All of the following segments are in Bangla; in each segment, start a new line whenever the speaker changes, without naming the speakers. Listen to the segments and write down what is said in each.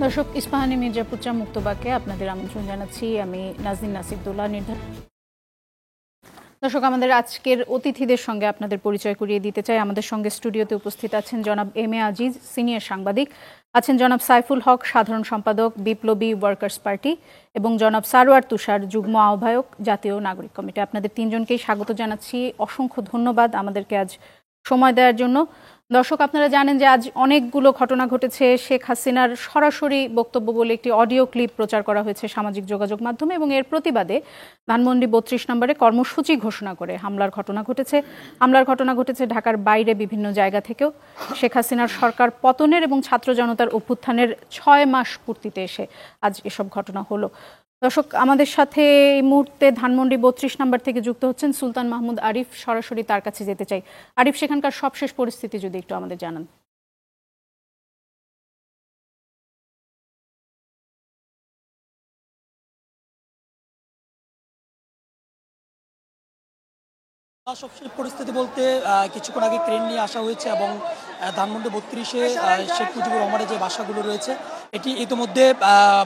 দর্শক, ইস্পাহানি মির্জাপুত্রা মুক্তবাক্যে আপনাদের আমন্ত্রণ জানাচ্ছি। আমি নাজনীন নাসিবুল্লাহ। দর্শক, আমাদের আজকের অতিথিদের সঙ্গে আপনাদের পরিচয় করিয়ে দিতে চাই। আমাদের সঙ্গে স্টুডিওতে উপস্থিত আছেন জনাব এম এ আজিজ, সিনিয়র সাংবাদিক, আছেন জনাব সাইফুল হক, সাধারণ সম্পাদক, বিপ্লবী ওয়ার্কার্স পার্টি, এবং জনাব সারোয়ার তুষার, যুগ্ম আহ্বায়ক, জাতীয় নাগরিক কমিটি। আপনাদের তিনজনকেই স্বাগত জানাচ্ছি। অসংখ্য ধন্যবাদ আমাদেরকে আজ সময় দেওয়ার জন্য। দর্শক, আপনারা জানেন যে আজ অনেকগুলো ঘটনা ঘটেছে। শেখ হাসিনার সরাসরি বক্তব্য বলে একটি অডিও ক্লিপ প্রচার করা হয়েছে সামাজিক যোগাযোগ মাধ্যমে, এবং এর প্রতিবাদে ধানমন্ডি ৩২ নম্বরে কর্মসূচি ঘোষণা করে হামলার ঘটনা ঘটেছে ঢাকার বাইরে বিভিন্ন জায়গা থেকেও। শেখ হাসিনার সরকার পতনের এবং ছাত্র জনতার অভ্যুত্থানের ৬ মাস পূর্তিতে এসে আজ এসব ঘটনা হলো। দর্শক, আমাদের সাথে এই মুহূর্তে ধানমন্ডি ৩২ নম্বর থেকে যুক্ত হচ্ছেন সুলতান মাহমুদ আরিফ। সরাসরি তার কাছে যেতে চাই। আরিফ, সেখানকার সবশেষ পরিস্থিতি যদি একটু আমাদের জানান।
সবশেষ পরিস্থিতি বলতে কিছুক্ষণ আগে ক্রেন নিয়ে আসা হয়েছে এবং ধানমন্ডি ৩২-এ শেখ মুজিবুর রহমানের যে বাসাগুলো রয়েছে এটি ইতিমধ্যে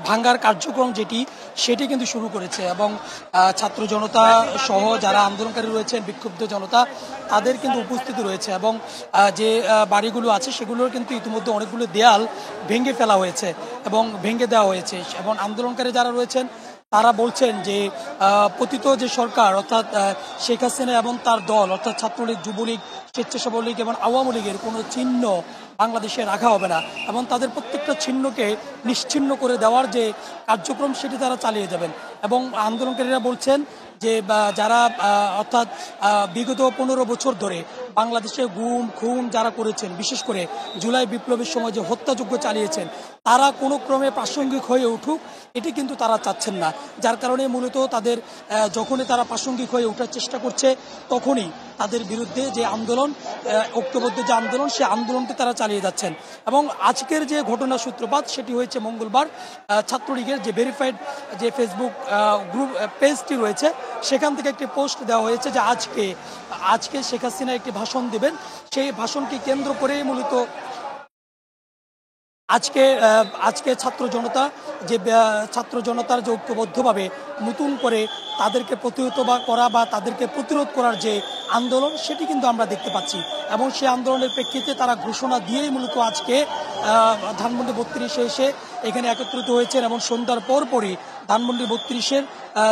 ভাঙ্গার কার্যক্রম সেটি কিন্তু শুরু করেছে, এবং ছাত্র জনতা সহ যারা আন্দোলনকারী রয়েছেন, বিক্ষুব্ধ জনতা, তাদের কিন্তু উপস্থিতি রয়েছে, এবং যে বাড়িগুলো আছে সেগুলোর কিন্তু ইতিমধ্যে অনেকগুলো দেয়াল ভেঙে ফেলা হয়েছে এবং ভেঙে দেওয়া হয়েছে। এবং আন্দোলনকারী যারা রয়েছেন তারা বলছেন যে পতিত যে সরকার অর্থাৎ শেখ হাসিনা এবং তার দল অর্থাৎ ছাত্রলীগ, যুবলীগ, স্বেচ্ছাসেবক লীগ এবং আওয়ামী লীগের কোনো চিহ্ন বাংলাদেশে রাখা হবে না, এবং তাদের প্রত্যেকটা চিহ্নকে নিশ্চিহ্ন করে দেওয়ার যে কার্যক্রম সেটি তারা চালিয়ে যাবেন। এবং আন্দোলনকারীরা বলছেন যে যারা অর্থাৎ বিগত ১৫ বছর ধরে বাংলাদেশে গুম খুন যারা করেছেন, বিশেষ করে জুলাই বিপ্লবের সময় যে হত্যাযজ্ঞ চালিয়েছেন, তারা কোনো ক্রমে প্রাসঙ্গিক হয়ে উঠুক এটি কিন্তু তারা চাচ্ছেন না। যার কারণে মূলত তাদের যখনই তারা প্রাসঙ্গিক হয়ে ওঠার চেষ্টা করছে তখনই তাদের বিরুদ্ধে যে আন্দোলন, ঐক্যবদ্ধ যে আন্দোলন, সে আন্দোলনটি তারা চালিয়ে যাচ্ছেন। এবং আজকের যে ঘটনা সূত্রপাত সেটি হয়েছে মঙ্গলবার ছাত্রলীগের যে ভেরিফাইড যে ফেসবুক গ্রুপ পেজটি রয়েছে সেখান থেকে একটি পোস্ট দেওয়া হয়েছে যে আজকে শেখ হাসিনা একটি ভাষণ দেবেন। সেই ভাষণকে কেন্দ্র করে মূলত আজকে ছাত্র জনতার যে ঐক্যবদ্ধভাবে নতুন করে তাদেরকে প্রতিহত করা বা তাদেরকে প্রতিরোধ করার যে আন্দোলন সেটি কিন্তু আমরা দেখতে পাচ্ছি, এবং সেই আন্দোলনের প্রেক্ষিতে তারা ঘোষণা দিয়েই মূলত আজকে ধানমন্ডি ৩২-এ এসে এখানে একত্রিত হয়েছেন। এবং সন্ধ্যার পরপরই ধানমন্ডি ৩২-এর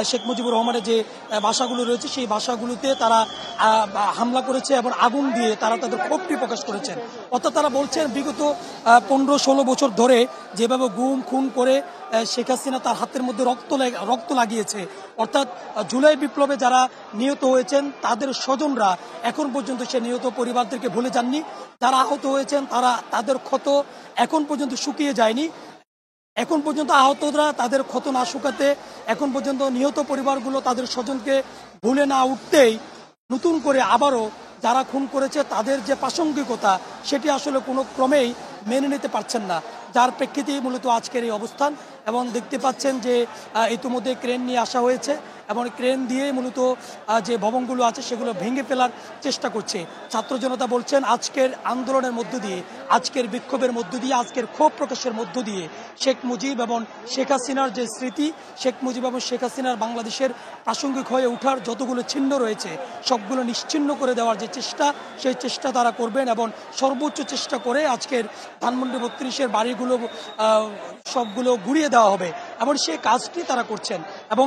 শেখ মুজিবুর রহমানের যে বাসাগুলো রয়েছে সেই বাসাগুলোতে তারা হামলা করেছে এবং আগুন দিয়ে তারা তাদের ক্ষোভটি প্রকাশ করেছেন। অর্থাৎ তারা বলছেন বিগত ১৫-১৬ বছর ধরে যেভাবে গুম খুন করে শেখ হাসিনা তার হাতের মধ্যে রক্ত লাগিয়েছে, অর্থাৎ জুলাই বিপ্লবে যারা নিহত হয়েছেন তাদের স্বজনরা এখন পর্যন্ত সে নিহত পরিবারদেরকে ভুলে যাননি। যারা আহত হয়েছেন তাদের ক্ষত এখন পর্যন্ত শুকিয়ে যায়নি। এখন পর্যন্ত আহতরা তাদের ক্ষত না শুকাতে, এখন পর্যন্ত নিহত পরিবারগুলো তাদের স্বজনকে ভুলে না উঠতেই নতুন করে আবারও যারা খুন করেছে তাদের যে প্রাসঙ্গিকতা সেটি আসলে কোনো ক্রমেই মেনে নিতে পারছেন না, যার প্রেক্ষিতেই মূলত আজকের এই অবস্থান। এবং দেখতে পাচ্ছেন যে ইতিমধ্যে ক্রেন নিয়ে আসা হয়েছে এবং ক্রেন দিয়ে মূলত যে ভবনগুলো আছে সেগুলো ভেঙে ফেলার চেষ্টা করছে। ছাত্র জনতা বলছেন আজকের আন্দোলনের মধ্য দিয়ে, আজকের বিক্ষোভের মধ্য দিয়ে, আজকের ক্ষোভ প্রকাশের মধ্য দিয়ে শেখ মুজিব এবং শেখ হাসিনার যে স্মৃতি, শেখ মুজিব এবং শেখ হাসিনার বাংলাদেশের প্রাসঙ্গিক হয়ে ওঠার যতগুলো চিহ্ন রয়েছে সবগুলো নিশ্চিহ্ন করে দেওয়ার যে চেষ্টা, সেই চেষ্টা তারা করবেন এবং সর্বোচ্চ চেষ্টা করে আজকের ধানমন্ডি ৩২-এর বাড়িগুলো সবগুলো গুড়িয়ে দেওয়া হবে, এবং সেই কাজটি তারা করছেন। এবং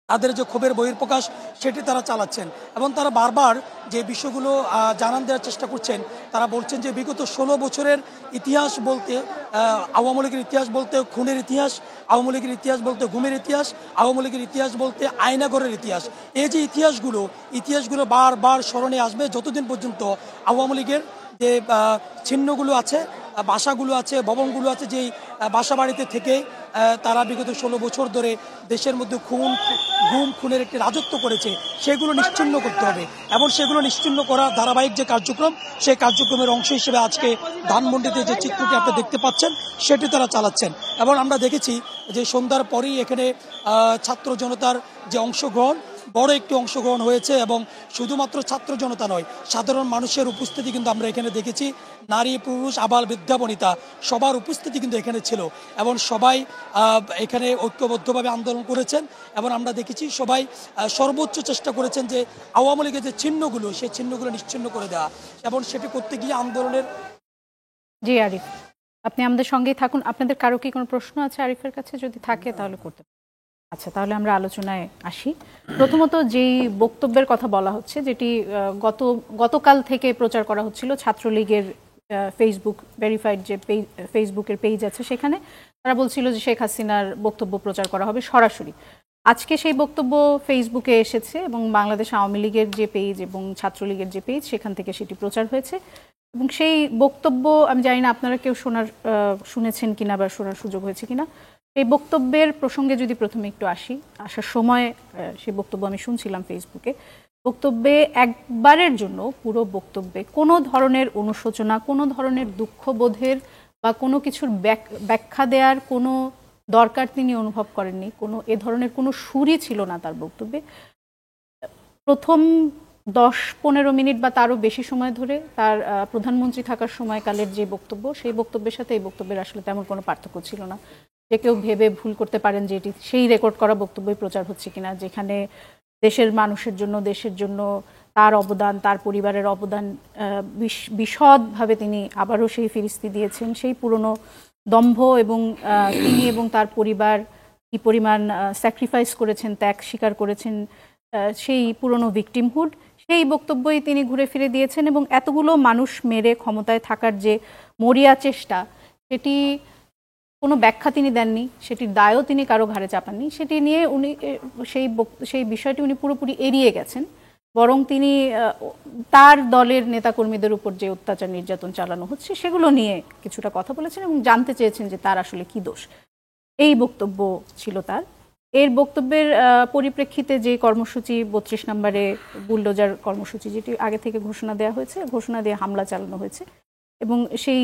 তাদের যে ক্ষোভের বহিঃপ্রকাশ সেটি তারা চালাচ্ছেন, এবং তারা বারবার যে বিষয়গুলো জানান দেওয়ার চেষ্টা করছেন। তারা বলছেন যে বিগত ১৬ বছরের ইতিহাস বলতে আওয়ামী লীগের ইতিহাস বলতে খুনের ইতিহাস, আওয়ামী লীগের ইতিহাস বলতে গুমের ইতিহাস, আওয়ামী লীগের ইতিহাস বলতে আয়নাঘরের ইতিহাস। এই যে ইতিহাসগুলো বারবার স্মরণে আসবে যতদিন পর্যন্ত আওয়ামী লীগের যে চিহ্নগুলো আছে, বাসাগুলো আছে, ভবনগুলো আছে, যেই বাসা বাড়িতে থেকে তারা বিগত ১৬ বছর ধরে দেশের মধ্যে গুম খুনের একটি রাজত্ব করেছে, সেগুলো নিশ্চিহ্ন করতে হবে। এবং সেগুলো নিশ্চিহ্ন করার ধারাবাহিক যে কার্যক্রম, সেই কার্যক্রমের অংশ হিসেবে আজকে ধানমন্ডিতে যে চিত্রটি আপনি দেখতে পাচ্ছেন সেটি তারা চালাচ্ছেন। এবং আমরা দেখেছি যে সন্ধ্যার পরেই এখানে ছাত্র জনতার যে অংশগ্রহণ বড় একটি অংশগ্রহণ হয়েছে এবং শুধুমাত্র ছাত্র জনতা নয়, সাধারণ মানুষের উপস্থিতি কিন্তু আমরা এখানে দেখেছি। নারী পুরুষ আবাল বৃদ্ধা বনিতা সবার উপস্থিতি কিন্তু এখানে ছিল এবং সবাই এখানে ঐক্যবদ্ধভাবে আন্দোলন করেছেন এবং আমরা দেখেছি সবাই সর্বোচ্চ চেষ্টা করেছেন যে আওয়ামী লীগের যে চিহ্নগুলো সেই চিহ্নগুলো নিশ্চিহ্ন করে দেওয়া এবং সেটি করতে গিয়ে আন্দোলনের।
জি আরিফ, আপনি আমাদের সঙ্গেই থাকুন। আপনাদের কারো কি কোনো প্রশ্ন আছে আরিফের কাছে? যদি থাকে তাহলে করতে পারেন। আচ্ছা, তাহলে আমরা আলোচনায় আসি। প্রথমত যেই বক্তব্যের কথা বলা হচ্ছে, যেটি গতকাল থেকে প্রচার করা হচ্ছিল ছাত্রলীগের ফেসবুক ভেরিফাইড যে ফেসবুকের পেজ আছে, সেখানে তারা বলছিল যে শেখ হাসিনার বক্তব্য প্রচার করা হবে সরাসরি। আজকে সেই বক্তব্য ফেসবুকে এসেছে এবং বাংলাদেশ আওয়ামী লীগের যে পেজ এবং ছাত্রলীগের যে পেজ সেখান থেকে সেটি প্রচার হয়েছে এবং সেই বক্তব্য আমি জানি না আপনারা কেউ শুনেছেন কিনা বা শোনার সুযোগ হয়েছে কিনা। এই বক্তব্যের প্রসঙ্গে যদি প্রথমে একটু আসার সময় সেই বক্তব্য আমি শুনছিলাম ফেসবুকে। বক্তব্যে একবারের জন্য পুরো বক্তব্যে কোনো ধরনের অনুশোচনা, কোনো ধরনের দুঃখবোধের বা কোনো কিছুর ব্যাখ্যা দেওয়ার কোনো দরকার তিনি অনুভব করেননি। এ ধরনের কোনো সুরই ছিল না তার বক্তব্যে। প্রথম 10-15 মিনিট বা তারও বেশি সময় ধরে তার প্রধানমন্ত্রী থাকার সময়কালের যে বক্তব্য, সেই বক্তব্যের সাথে এই বক্তব্যের আসলে তেমন কোনো পার্থক্য ছিল না। যে কেউ ভেবে ভুল করতে পারেন যে এটি সেই রেকর্ড করা বক্তব্যই প্রচার হচ্ছে কিনা, যেখানে দেশের মানুষের জন্য, দেশের জন্য তার অবদান, তার পরিবারের অবদান বিশদভাবে তিনি আবারও সেই ফিরিস্তি দিয়েছেন। সেই পুরনো দম্ভ এবং তিনি এবং তার পরিবার কি পরিমাণ স্যাক্রিফাইস করেছেন, ত্যাগ স্বীকার করেছেন, সেই পুরনো ভিকটিমহুড, সেই বক্তব্যই তিনি ঘুরে ফিরে দিয়েছেন। এবং এতগুলো মানুষ মেরে ক্ষমতায় থাকার যে মরিয়া চেষ্টা, সেটি কোনো ব্যাখ্যা তিনি দেননি, সেটির দায়ও তিনি কারো ঘাড়ে চাপাননি। সেটি নিয়ে উনি সেই বিষয়টি উনি পুরোপুরি এড়িয়ে গেছেন। বরং তিনি তার দলের নেতাকর্মীদের উপর যে অত্যাচার নির্যাতন চালানো হচ্ছে সেগুলো নিয়ে কিছুটা কথা বলেছেন এবং জানতে চেয়েছেন যে তার আসলে কি দোষ। এই বক্তব্য ছিল তার। এর বক্তব্যের পরিপ্রেক্ষিতে যে কর্মসূচি 32 নম্বরে বুলডোজার কর্মসূচি, যেটি আগে থেকে ঘোষণা দেওয়া হয়েছে, ঘোষণা দিয়ে হামলা চালানো হয়েছে এবং সেই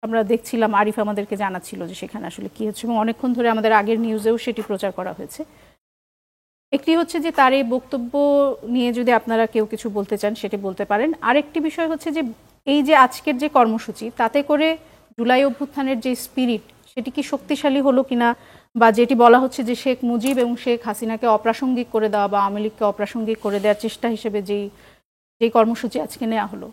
আমরা দেখছিলাম, আরিফ আমাদেরকে জানাচ্ছিল যে সেখানে আসলে কি হচ্ছে এবং অনেকক্ষণ ধরে আমাদের আগের নিউজেও সেটি প্রচার করা হয়েছে। একটি হচ্ছে যে তার এই বক্তব্য নিয়ে যদি আপনারা কেউ কিছু বলতে চান সেটি বলতে পারেন। আরেকটি বিষয় হচ্ছে যে এই যে আজকের যে কর্মসূচি, তাতে করে জুলাই অভ্যুত্থানের যে স্পিরিট সেটি কি শক্তিশালী হলো কিনা, বা যেটি বলা হচ্ছে যে শেখ মুজিব এবং শেখ হাসিনাকে অপ্রাসঙ্গিক করে দেওয়া বা আওয়ামী লীগকে অপ্রাসঙ্গিক করে দেওয়ার চেষ্টা হিসেবে যেই কর্মসূচি আজকে নেওয়া হলো,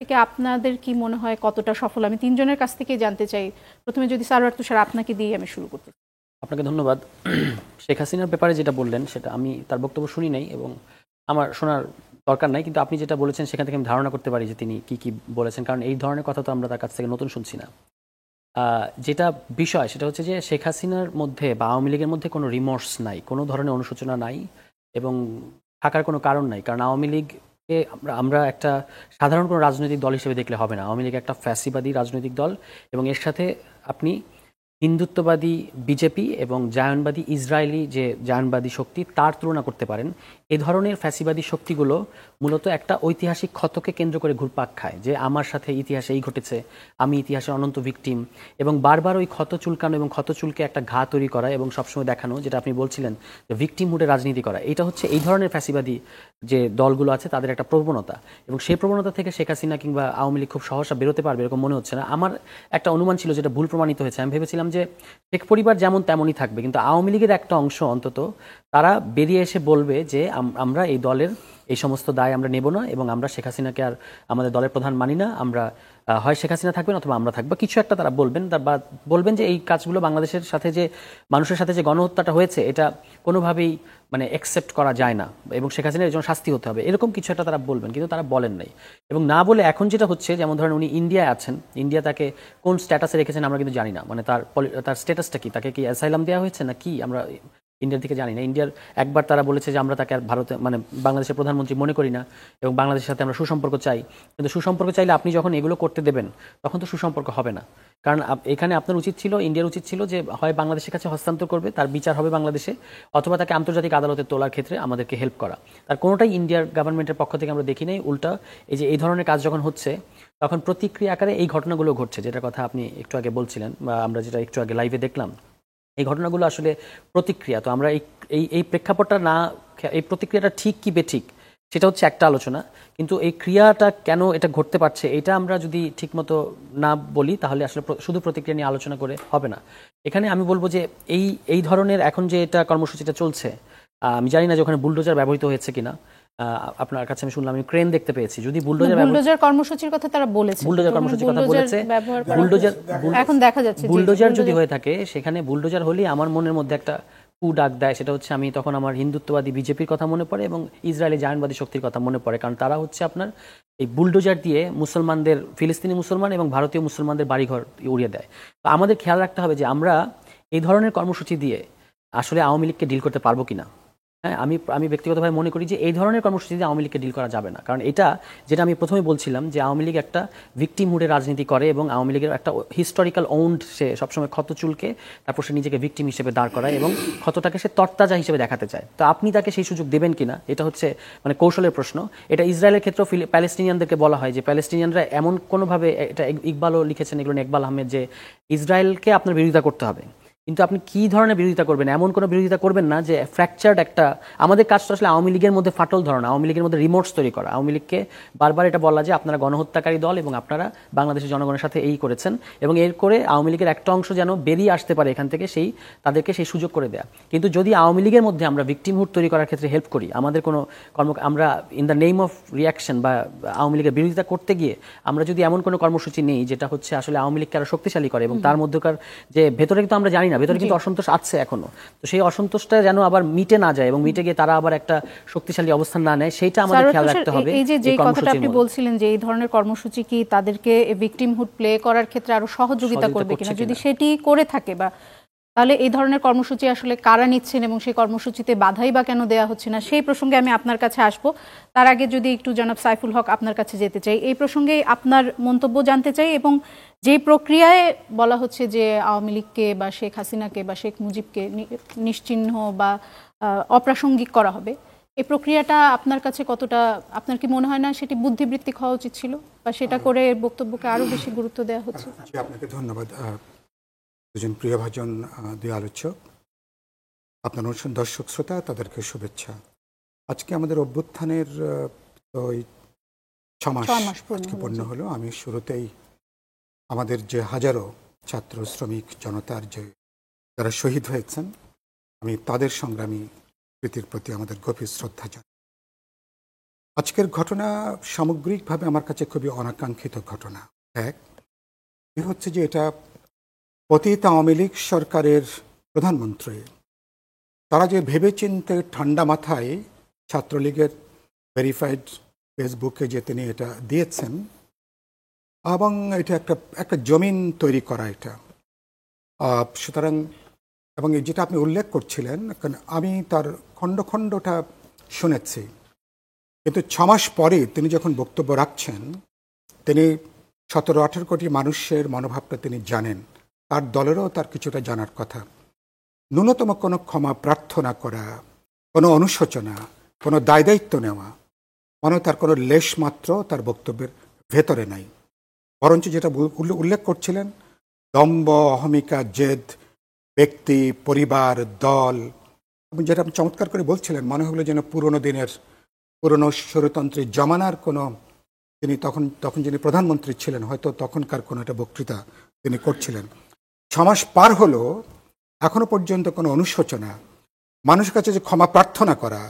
থেকে আপনাদের কি মনে হয় কতটা সফল? আমি তিনজনের কাছ থেকে জানতে চাই। প্রথমে যদি সারওয়ার তুষার, আপনাকে দিয়ে আমি শুরু করতে চাই।
আপনাকে ধন্যবাদ। শেখ হাসিনার ব্যাপারে যেটা বললেন সেটা আমি তার বক্তব্য শুনি নাই এবং আমার শোনার দরকার নাই, কিন্তু আপনি যেটা বলেছেন সেখান থেকে আমি ধারণা করতে পারি যে তিনি কি কি বলেছেন, কারণ এই ধরনের কথা তো আমরা তার কাছ থেকে নতুন শুনছি না। যেটা বিষয় সেটা হচ্ছে যে শেখ হাসিনার মধ্যে বা আওয়ামী লীগের মধ্যে কোনো রিমর্স নাই, কোনো ধরনের অনুশোচনা নাই এবং থাকার কোনো কারণ নাই। কারণ আওয়ামী লীগকে আমরা একটা সাধারণ কোনো রাজনৈতিক দল হিসেবে দেখলে হবে না। আওয়ামী লীগ একটা ফ্যাসিবাদী রাজনৈতিক দল এবং এর সাথে আপনি হিন্দুত্ববাদী বিজেপি এবং জায়নবাদী ইসরায়েলি যে জায়নবাদী শক্তি তার তুলনা করতে পারেন। এই ধরনের ফ্যাসিবাদী শক্তিগুলো মূলত একটা ঐতিহাসিক ক্ষতকে কেন্দ্র করে ঘুরপাক খায়, যে আমার সাথে ইতিহাসে এই ঘটেছে, আমি ইতিহাসের অনন্ত ভিকটিম, এবং বারবার ওই ক্ষত চুলকানো এবং ক্ষত চুলকে একটা ঘা তৈরি করা এবং সবসময় দেখানো, যেটা আপনি বলছিলেন যে ভিকটিমহুডে রাজনীতি করা, এটা হচ্ছে এই ধরনের ফ্যাসিবাদী যে দলগুলো আছে তাদের একটা প্রবণতা। এবং সেই প্রবণতা থেকে শেখ হাসিনা কিংবা আওয়ামী লীগ খুব সহসা বেরোতে পারবে এরকম মনে হচ্ছে না। আমার একটা অনুমান ছিল যেটা ভুল প্রমাণিত হয়েছে। আমি ভেবেছিলাম যে শেখ পরিবার যেমন তেমনই থাকবে, কিন্তু আওয়ামী লীগের একটা অংশ অন্তত তারা বেরিয়ে এসে বলবে যে আমরা এই দলের এই সমস্ত দায় আমরা নেব না এবং আমরা শেখ হাসিনাকে আর আমাদের দলের প্রধান মানি না, আমরা হয় শেখ হাসিনা থাকবেন অথবা আমরা থাকবো, কিছু একটা তারা বলবেন। বা বলবেন যে এই কাজগুলো বাংলাদেশের সাথে যে মানুষের সাথে যে গণহত্যাটা হয়েছে এটা কোনোভাবেই মানে অ্যাকসেপ্ট করা যায় না এবং শেখ হাসিনার জন্য শাস্তি হতে হবে, এরকম কিছু একটা তারা বলবেন, কিন্তু তারা বলেন নাই। এবং না বলে এখন যেটা হচ্ছে, যেমন ধরেন উনি ইন্ডিয়ায় আছেন, ইন্ডিয়া তাকে কোন স্ট্যাটাসে রেখেছেন আমরা কিন্তু জানি না, মানে তার স্ট্যাটাসটা কি, তাকে কি অ্যাসাইলাম দেওয়া হয়েছে না কি আমরা ইন্ডিয়ার থেকে জানি না। ইন্ডিয়ার একবার তারা বলেছে যে আমরা তাকে আর ভারতে মানে বাংলাদেশের প্রধানমন্ত্রী মনে করি না এবং বাংলাদেশের সাথে আমরা সুসম্পর্ক চাই। কিন্তু সুসম্পর্ক চাইলে আপনি যখন এগুলো করতে দেবেন তখন তো সুসম্পর্ক হবে না। কারণ এখানে আপনার উচিত ছিল, ইন্ডিয়ার উচিত ছিল যে হয় বাংলাদেশের কাছে হস্তান্তর করবে, তার বিচার হবে বাংলাদেশে, অথবা তাকে আন্তর্জাতিক আদালতে তোলার ক্ষেত্রে আমাদেরকে হেল্প করা। তার কোনোটাই ইন্ডিয়ার গভর্নমেন্টের পক্ষ থেকে আমরা দেখি নাই। উল্টা এই ধরনের কাজ যখন হচ্ছে তখন প্রতিক্রিয়া আকারে এই ঘটনাগুলো ঘটছে, যেটার কথা আপনি একটু আগে বলছিলেন বা আমরা যেটা একটু আগে লাইভে দেখলাম। এই ঘটনাগুলো আসলে প্রতিক্রিয়া। তো আমরা এই প্রেক্ষাপটটা না, এই প্রতিক্রিয়াটা ঠিক কি বেঠিক সেটা হচ্ছে একটা আলোচনা, কিন্তু এই ক্রিয়াটা কেন এটা ঘটতে পারছে এটা আমরা যদি ঠিকমতো না বলি তাহলে আসলে শুধু প্রতিক্রিয়া নিয়ে আলোচনা করে হবে না। এখানে আমি বলবো যে এই ধরনের এখন যে এটা কর্মসূচিটা চলছে, আমি জানি না যে ওখানে বুলডোজার ব্যবহৃত হয়েছে কিনা। আপনার কাছে আমি শুনলাম, আমি ক্রেন দেখতে পেয়েছি। যদি
বুলডোজার কর্মসূচির কথা তারা বলেছে,
বুলডোজার কর্মসূচির কথা বলেছে,
এখন দেখা যাচ্ছে
বুলডোজার যদি হয়ে থাকে, সেখানে বুলডোজার হলেই আমার মনের মধ্যে একটা কু ডাক দেয়। সেটা হচ্ছে আমি তখন আমার হিন্দুত্ববাদী বিজেপির কথা মনে পড়ে এবং ইসরায়েলি জায়নবাদী শক্তির কথা মনে পড়ে, কারণ তারা হচ্ছে আপনার এই বুলডোজার দিয়ে মুসলমানদের, ফিলিস্তিনি মুসলমান এবং ভারতীয় মুসলমানদের বাড়িঘর উড়িয়ে দেয়। তো আমাদের খেয়াল রাখতে হবে যে আমরা এই ধরনের কর্মসূচি দিয়ে আসলে আওয়ামী লীগকে ডিল করতে পারবো কিনা। হ্যাঁ, আমি ব্যক্তিগতভাবে মনে করি যে এই ধরনের কর্মসূচি দিয়ে আওয়ামী লীগকে ডিল করা যাবে না, কারণ এটা যেটা আমি প্রথমে বলছিলাম যে আওয়ামী লীগ একটা ভিকটিমহুডে রাজনীতি করে এবং আওয়ামী লীগের একটা হিস্টোরিক্যাল ওন্ড, সে সবসময় ক্ষত চুলকে তারপর সে নিজেকে ভিকটিম হিসেবে দাঁড় করায় এবং ক্ষতটাকে সে তরতাজা হিসেবে দেখাতে চায়। তো আপনি তাকে সেই সুযোগ দেবেন কিনা, এটা হচ্ছে মানে কৌশলের প্রশ্ন। এটা ইসরায়েলের ক্ষেত্রেও প্যালেস্টিনিয়ানদেরকে বলা হয় যে প্যালেস্টিনিয়ানরা এমন কোনোভাবে, এটা ইকবালও লিখেছেন, এগুলো ইকবাল আহমেদ, যে ইসরায়েলকে আপনার বিরোধিতা করতে হবে, কিন্তু আপনি কি ধরনের বিরোধিতা করবেন, এমন কোনো বিরোধিতা করবেন না যে ফ্র্যাকচার্ড একটা। আমাদের কাজটা আসলে আওয়ামী লীগের মধ্যে ফাটল ধরানো, আওয়ামী লীগের মধ্যে রিমোটস তৈরি করা, আওয়ামী লীগকে বারবার এটা বলা যে আপনারা গণহত্যাকারী দল এবং আপনারা বাংলাদেশের জনগণের সাথে এই করেছেন, এবং এর করে আওয়ামী লীগের একটা অংশ যেন বেরিয়ে আসতে পারে এখান থেকে, তাদেরকে সেই সুযোগ করে দেয়া। কিন্তু যদি আওয়ামী লীগের মধ্যে আমরা ভিকটিমহুড তৈরি করার ক্ষেত্রে হেল্প করি, আমাদের কোনো আমরা in the name of reaction বা আওয়ামী লীগের বিরোধিতা করতে গিয়ে আমরা যদি এমন কোনো কর্মসূচি নেই যেটা হচ্ছে আসলে আওয়ামী লীগকে আরো শক্তিশালী করে, এবং তার মধ্যকার যে ভেতরে কিন্তু আমরা জানি না, ভেতরে কিন্তু অসন্তোষ আছে এখনো, তো সেই অসন্তোষটা যেন আবার মিটে না যায় এবং মিটে গিয়ে তারা আবার একটা শক্তিশালী অবস্থান না নেয়, সেইটা আমাদের খেয়াল রাখতে হবে।
এই যে কথাটা আপনি বলছিলেন যে এই ধরনের কর্মসূচি কি তাদেরকে ভিকটিমহুড প্লে করার ক্ষেত্রে আরো সহযোগিতা করবে কিনা, যদি সেটি করে থাকে বা তাহলে এই ধরনের কর্মসূচি আসলে কারা নিচ্ছেন এবং সেই কর্মসূচিতে বাধাই বা কেন দেওয়া হচ্ছে না, সেই প্রসঙ্গে আমি আপনার কাছে আসব। তার আগে যদি একটু জনাব সাইফুল হক আপনার কাছে যেতে চাই, এই প্রসঙ্গে আপনার মন্তব্য জানতে চাই, এবং যে প্রক্রিয়ায় বলা হচ্ছে যে আওয়ামী লীগকে বা শেখ হাসিনাকে বা শেখ মুজিবকে নিশ্চিহ্ন বা অপ্রাসঙ্গিক করা হবে, এই প্রক্রিয়াটা আপনার কাছে কতটা, আপনার কি মনে হয় না সেটি বুদ্ধিবৃত্তিক হওয়া উচিত ছিল, বা সেটা করে বক্তব্যকে আরো বেশি গুরুত্ব দেওয়া হচ্ছে?
আপনাকে ধন্যবাদ। দুজন প্রিয়ভাজন দুই আলোচক, আপনার দর্শক শ্রোতা, তাদেরকে শুভেচ্ছা। আজকে আমাদের অভ্যুত্থানের 6 মাস আজকে পূর্ণ হলো। আমি শুরুতেই আমাদের যে হাজারো ছাত্র, শ্রমিক জনতার যারা শহীদ হয়েছেন, আমি তাদের সংগ্রামী প্রীতির প্রতি আমাদের গভীর শ্রদ্ধা জানাই। আজকের ঘটনা সামগ্রিকভাবে আমার কাছে খুবই অনাকাঙ্ক্ষিত ঘটনা। এক হচ্ছে যে এটা অতীত আওয়ামী লীগ সরকারের প্রধানমন্ত্রী, তারা যে ভেবেচিন্তে ঠান্ডা মাথায় ছাত্রলীগের ভেরিফাইড ফেসবুকে যে তিনি এটা দিয়েছেন, এবং এটা একটা জমিন তৈরি করা এটা। সুতরাং, এবং যেটা আপনি উল্লেখ করছিলেন, কারণ আমি তার খণ্ড খণ্ডটা শুনেছি, কিন্তু 6 মাস পরে তিনি যখন বক্তব্য রাখছেন, তিনি 17-18 কোটি মানুষের মনোভাবটা তিনি জানেন, তার দলেরও তার কিছুটা জানার কথা। ন্যূনতম কোনো ক্ষমা প্রার্থনা করা, কোনো অনুশোচনা, কোনো দায়িত্ব নেওয়া, তার কোনো লেশ মাত্র তার বক্তব্যের ভেতরে নাই। বরঞ্চ যেটা উল্লেখ করছিলেন, দম্ভ, অহমিকা, জেদ, ব্যক্তি, পরিবার, দল, এবং যেটা আপনি চমৎকার করে বলছিলেন, মনে হলো যেন পুরনো স্বৈরতন্ত্রের জমানার কোনো, তিনি তখন যিনি প্রধানমন্ত্রী ছিলেন, হয়তো তখনকার কোনো একটা বক্তৃতা তিনি করছিলেন। 6 মাস পার হলো, এখনো পর্যন্ত কোনো অনুশোচনা, মানুষের কাছে যে ক্ষমা প্রার্থনা করা,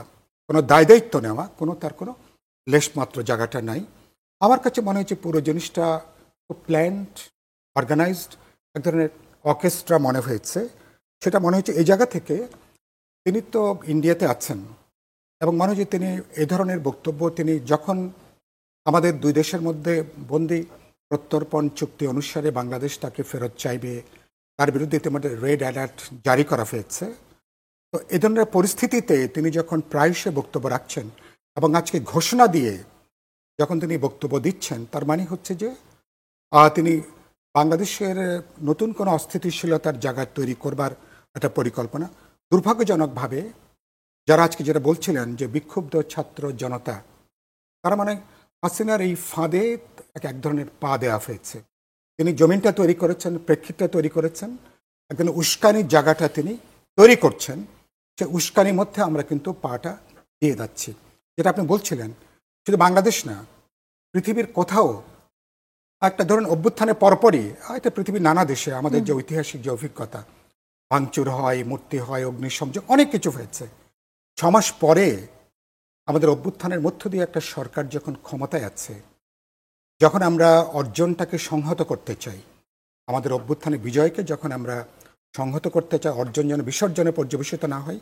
কোনো দায়িত্ব নেওয়া, তার কোনো লেশমাত্র জায়গাটা নাই। আমার কাছে মনে হচ্ছে পুরো জিনিসটা প্ল্যান্ড, অর্গানাইজড, এক ধরনের অর্কেস্ট্রা মনে হয়েছে। সেটা মনে হচ্ছে এই জায়গা থেকে, তিনি তো ইন্ডিয়াতে আছেন, এবং মনে হচ্ছে তিনি এই ধরনের বক্তব্য তিনি যখন আমাদের দুই দেশের মধ্যে বন্দি প্রত্যর্পণ চুক্তি অনুসারে বাংলাদেশ তাকে ফেরত চাইবে, তার বিরুদ্ধে ইতিমধ্যে রেড অ্যালার্ট জারি করা হয়েছে, তো এই ধরনের পরিস্থিতিতে তিনি যখন প্রায়শই বক্তব্য রাখছেন এবং আজকে ঘোষণা দিয়ে যখন তিনি বক্তব্য দিচ্ছেন, তার মানে হচ্ছে যে তিনি বাংলাদেশের নতুন কোনো অস্থিতিশীলতার জায়গা তৈরি করবার একটা পরিকল্পনা। দুর্ভাগ্যজনকভাবে যারা আজকে যেটা বলছিলেন যে বিক্ষুব্ধ ছাত্র জনতা, তারা মানে হাসিনার এই ফাঁদে এক ধরনের পা দেওয়া হয়েছে। তিনি জমিনটা তৈরি করেছেন, প্রেক্ষিতটা তৈরি করেছেন, একজন উস্কানির জায়গাটা তিনি তৈরি করছেন, সে উস্কানির মধ্যে আমরা কিন্তু পাটা দিয়ে যাচ্ছি। যেটা আপনি বলছিলেন, শুধু বাংলাদেশ না, পৃথিবীর কোথাও একটা ধরুন অভ্যুত্থানের পরপরই হয়তো পৃথিবীর নানা দেশে আমাদের যে ঐতিহাসিক যে অভিজ্ঞতা, ভাঙচুর হয়, মূর্তি হয়, অগ্নিসংযোগ, অনেক কিছু হয়েছে। 6 মাস পরে আমাদের অভ্যুত্থানের মধ্য দিয়ে একটা সরকার যখন ক্ষমতায় আছে, যখন আমরা অর্জনটাকে সংহত করতে চাই, আমাদের অভ্যুত্থানের বিজয়কে যখন আমরা সংহত করতে চাই, অর্জন যেন বিসর্জনে পর্যবেসিত না হয়,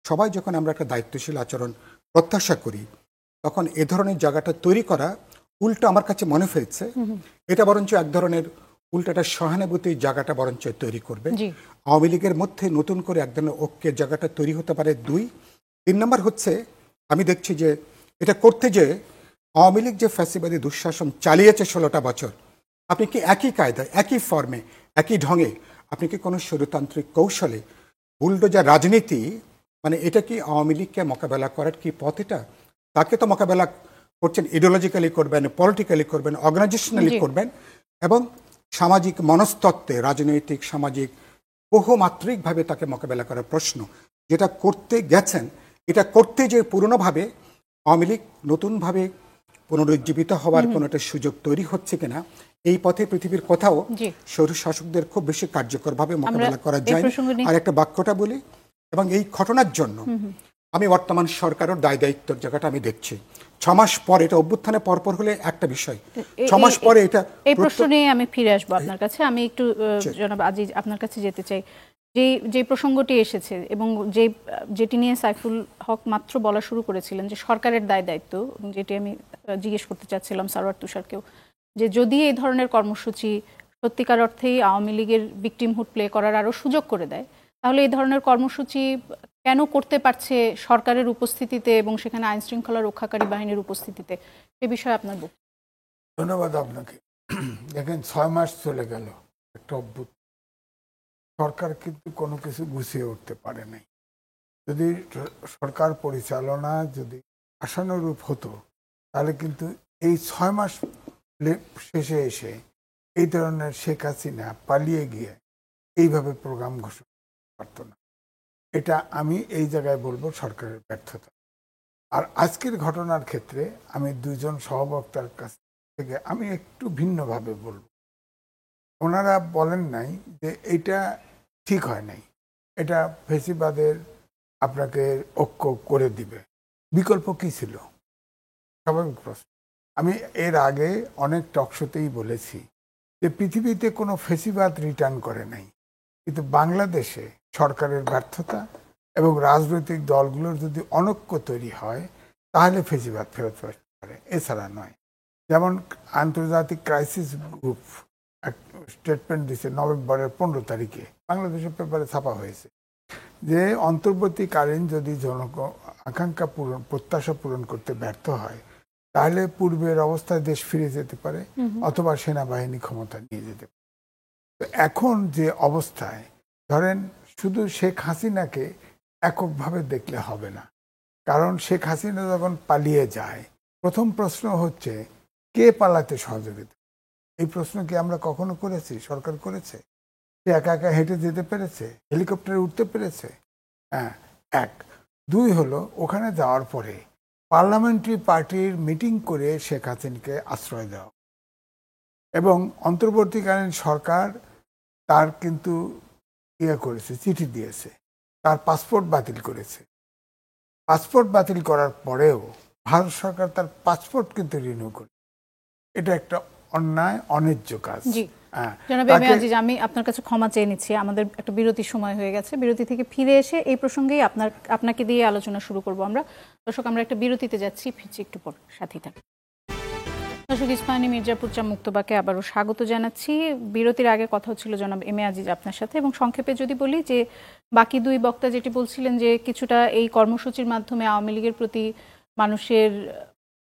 সবাই যখন আমরা একটা দায়িত্বশীল আচরণ প্রত্যাশা করি, তখন এ ধরনের জায়গাটা তৈরি করা উল্টো আমার কাছে মনে হয়েছে এটা বরঞ্চ এক ধরনের উল্টাটা সহানুভূতির জায়গাটা বরঞ্চ তৈরি করবে। আওয়ামী লীগের মধ্যে নতুন করে এক ধরনের ঐক্যের জায়গাটা তৈরি হতে পারে। 2, 3 নম্বর হচ্ছে, আমি দেখছি যে এটা করতে যে আওয়ামী লীগ যে ফ্যাসিবাদী দুঃশাসন চালিয়েছে 16টা বছর, আপনি কি একই কায়দায়, একই ফর্মে, একই ঢঙে, আপনি কি কোনো স্বৈরতান্ত্রিক কৌশলে বুলডোজার রাজনীতি, মানে এটা কি আওয়ামী লীগকে মোকাবেলা করার কি পথ? এটা তাকে তো মোকাবেলা করছেন, ইডিওলজিক্যালি করবেন, পলিটিক্যালি করবেন, অর্গানাইজেশনালি করবেন, এবং সামাজিক মনস্তত্ত্বে, রাজনৈতিক সামাজিক বহুমাত্রিকভাবে তাকে মোকাবেলা করার প্রশ্ন যেটা করতে গেছেন, এটা করতে যে পুরনোভাবে আওয়ামী লীগ নতুনভাবে পুনরুজ্জীবিত হওয়ার কোনো একটা সুযোগ তৈরি হচ্ছে কিনা, এই পথে পৃথিবীর কোথাও স্বৈর শাসকদের খুব বেশি কার্যকরভাবে মোকাবেলা করা যায়। আর একটা বাক্যটা বলি, এবং এই ঘটনার জন্য আমি বর্তমান সরকারের দায় দায়িত্বের জায়গাটা আমি দেখছি। 6 মাস পর, এটা অভ্যুত্থানের পরপর হলে একটা বিষয়, 6 মাস পরে এটা,
এই প্রশ্ন নিয়ে আমি ফিরে আসবো আপনার কাছে। আমি একটু জনাব আজিজ আপনার কাছে যেতে চাই। যে প্রসঙ্গটি এসেছে এবং যেটি নিয়ে সাইফুল হক মাত্র বলা শুরু করেছিলেন যে সরকারের দায় দায়িত্ব, এবং যেটি আমি জিজ্ঞেস করতে চাচ্ছিলাম সারোয়ার তুষারকেও, যে যদি এই ধরনের কর্মসূচি সত্যিকার অর্থেই আওয়ামী লীগের ভিকটিমহুড প্লে করার আরও সুযোগ করে দেয়, তাহলে এই ধরনের কর্মসূচি কেন করতে পারছে সরকারের উপস্থিতিতে এবং সেখানে আইন শৃঙ্খলা রক্ষাকারী বাহিনীর উপস্থিতিতে? এ বিষয়ে আপনার বক্তব্য।
ধন্যবাদ আপনাকে। দেখেন, 6 মাস চলে গেল, একটা সরকার কিন্তু কোনো কিছু গুছিয়ে উঠতে পারে নাই। যদি সরকার পরিচালনা যদি আশানুরূপ হতো, তাহলে কিন্তু এই 6 মাস শেষে এসে এই ধরনের শেখ হাসিনা পালিয়ে গিয়ে এইভাবে প্রোগ্রাম ঘোষণা করতে পারত না। এটা আমি এই জায়গায় বলবো সরকারের ব্যর্থতা। আর আজকের ঘটনার ক্ষেত্রে আমি 2 জন সহবক্তার কাছ থেকে আমি একটু ভিন্নভাবে বলবো। ওনারা বলেন নাই যে এটা ঠিক হয় নাই, এটা ফেসিবাদের আপনাকে ঐক্য করে দিবে। বিকল্প কি ছিল? স্বাভাবিক প্রশ্ন। আমি এর আগে অনেক টকশোতেই বলেছি যে পৃথিবীতে কোনো ফেসিবাদ রিটার্ন করে নাই, কিন্তু বাংলাদেশে সরকারের ব্যর্থতা এবং রাজনৈতিক দলগুলোর যদি অনৈক্য তৈরি হয়, তাহলে ফেসিবাদ ফেরত আসতে পারে, এছাড়া নয়। যেমন আন্তর্জাতিক ক্রাইসিস গ্রুপ স্টেটমেন্ট দিচ্ছে নভেম্বরের 15 তারিখে, বাংলাদেশের পেপারে ছাপা হয়েছে, যে অন্তর্বর্তীকালীন যদি আকাঙ্ক্ষা পূরণ, প্রত্যাশা পূরণ করতে ব্যর্থ হয়, তাহলে পূর্বের অবস্থায় দেশ ফিরে যেতে পারে, অথবা সেনাবাহিনী ক্ষমতা নিয়ে যেতে পারে। তো এখন যে অবস্থায়, ধরেন শুধু শেখ হাসিনাকে এককভাবে দেখলে হবে না, কারণ শেখ হাসিনা যখন পালিয়ে যায়, প্রথম প্রশ্ন হচ্ছে কে পালাতে সহযোগিতা। এই প্রশ্ন কি আমরা কখনো করেছি? সরকার করেছে? সে একা একা হেঁটে যেতে পেরেছে? হেলিকপ্টারে উঠতে পেরেছে? হ্যাঁ, 1। 2 হলো, ওখানে যাওয়ার পরে পার্লামেন্টারি পার্টির মিটিং করে শেখ হাসিনাকে আশ্রয় দেওয়া, এবং অন্তর্বর্তীকালীন সরকার তার কিন্তু করেছে, চিঠি দিয়েছে, তার পাসপোর্ট বাতিল করেছে। পাসপোর্ট বাতিল করার পরেও ভারত সরকার তার পাসপোর্ট কিন্তু রিনিউ করে। এটা একটা অন্যায়, অন্যায্য কাজ।
জনাব এম এ আজিজ, আমি আপনার কাছে ক্ষমা চেয়ে নিচ্ছি, আমাদের একটা বিরতির সময় হয়ে গেছে। বিরতি থেকে ফিরে এসে এই প্রসঙ্গেই আপনাকে দিয়ে আলোচনা শুরু করব আমরা। দর্শক, আমরা একটা বিরতিতে যাচ্ছি, ফিরছি একটু পর, সাথেই থাকুন। দর্শক, ইস্পাহানী মির্জাপুর চা মুক্তবাকে আবারও স্বাগত জানাচ্ছি। বিরতির আগে কথা হচ্ছিল জনাব এম এ আজিজ আপনার সাথে, এবং সংক্ষেপে যদি বলি যে বাকি 2 বক্তা যেটি বলছিলেন যে কিছুটা এই কর্মসূচির মাধ্যমে আওয়ামী লীগের প্রতি মানুষের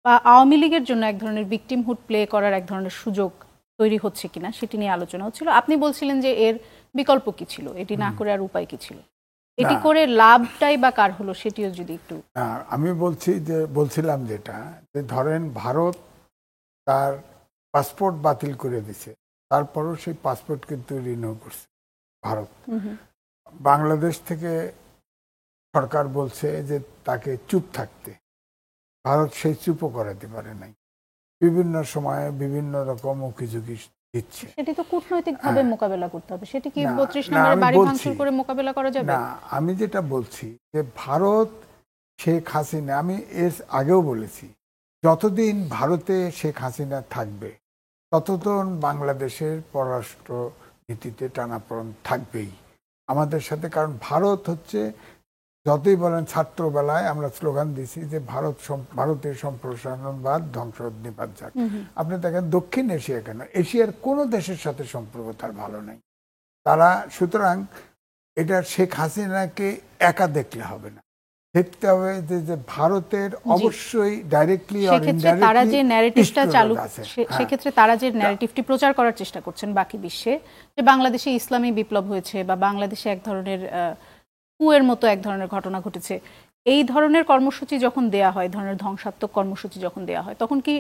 বা আওয়ামী লীগের জন্য এক ধরনের ভিকটিমহুড প্লে করার এক ধরনের সুযোগ তৈরি হচ্ছে কিনা সেটি নিয়ে আলোচনা হচ্ছিল। আপনি বলছিলেন যে এর বিকল্প কি ছিল, এটি না করে আর উপায় কি ছিল? এটি করে লাভটাই বা কার হলো, সেটিও যদি একটু।
আমি বলছিলাম যেটা, যে ধরেন ভারত তার পাসপোর্ট বাতিল করে দিছে, তারপরও সেই পাসপোর্ট কিন্তু রিনিউ করছে। ভারত। বাংলাদেশ থেকে সরকার বলছে যে তাকে চুপ থাকতে, ভারত সেই চুপও করাতে পারে নাই, বিভিন্ন সময়ে বিভিন্ন রকম উকিঝুঁকি দিচ্ছে।
সেটি তো কূটনৈতিক ভাবে মোকাবেলা করতে হবে, সেটি কি
না,
32
না,
নম্বরের
আমি
বাড়ি
বলছি।
ভাঙচুর করে মোকাবেলা করা যাবে?
না, আমি যেটা বলছি যে ভারত শেখ হাসিনা, আমি এর আগেও বলেছি, যতদিন ভারতে শেখ হাসিনা থাকবে ততদিন বাংলাদেশের পররাষ্ট্র নীতিতে টানাপোড়েন থাকবেই আমাদের সাথে। কারণ ভারত হচ্ছে, যতই বলেন, ছাত্রবেলায় আমরা স্লোগান দিছি যে ভারতের সম্প্রসারণবাদ ধ্বংস নিপাত যাক। আপনি দেখেন দক্ষিণ এশিয়া কেন, এশিয়ার কোনো দেশের সাথে সম্পর্ক তার ভালো নেই তারা। সুতরাং এটা শেখ হাসিনাকে একা দেখলে হবে না, দেখতে হবে যে ভারতের অবশ্যই ডাইরেক্টলি অর
সেক্ষেত্রে তারা যে ন্যারেটিভটা চালু,
হ্যাঁ।
সেক্ষেত্রে তারা যে ন্যারেটিভটি প্রচার করার চেষ্টা করছেন বাকি বিশ্বে, যে বাংলাদেশে ইসলামী বিপ্লব হয়েছে বা বাংলাদেশে এক ধরনের কুয়ের মতো এক ধরনের ঘটনা ঘটেছে, এই ধরনের কর্মসূচি যখন দেয়া হয়, ধরনের ধ্বংসাত্মক কর্মসূচি যখন দেয়া হয়, তখন কি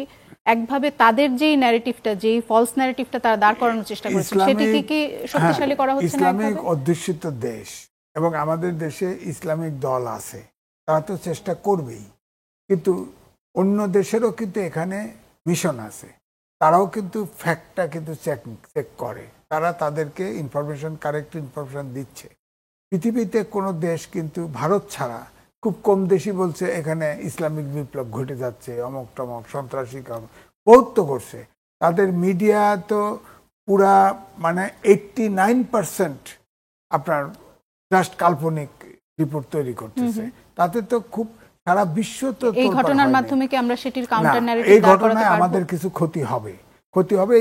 একভাবে তাদের যেই ন্যারেটিভটা, যেই ফলস ন্যারেটিভটা তারা দাঁড় করানোর চেষ্টা করছে, সেটিকে কি শক্তিশালী করা হচ্ছে না?
ইসলামিক অধ্যুষিত দেশ এবং আমাদের দেশে ইসলামিক দল আছে, তারা তো চেষ্টা করবেই, কিন্তু অন্য দেশেরও কিন্তু এখানে মিশন আছে, তারাও কিন্তু ফ্যাক্টটা কিন্তু চেক করে, তারা তাদেরকে ইনফরমেশন, কারেক্ট ইনফরমেশন দিচ্ছে। পৃথিবীতে কোনো দেশ কিন্তু ভারত ছাড়া খুব কম দেশই বলছে এখানে ইসলামিক বিপ্লব ঘটে যাচ্ছে, অমক টমক সন্ত্রাসী বহুত তো করছে। তাদের মিডিয়া তো পুরা মানে 89% আপনার জাস্ট কাল্পনিক রিপোর্ট তৈরি করতেছে, তাতে তো খুব সারা বিশ্ব তো
এই ঘটনার মাধ্যমে কি আমরা সেটির কাউন্টার ন্যারেটিভ
এই
দাঁড় করাতে
ঘটনায়
পারবো?
আমাদের কিছু ক্ষতি হবে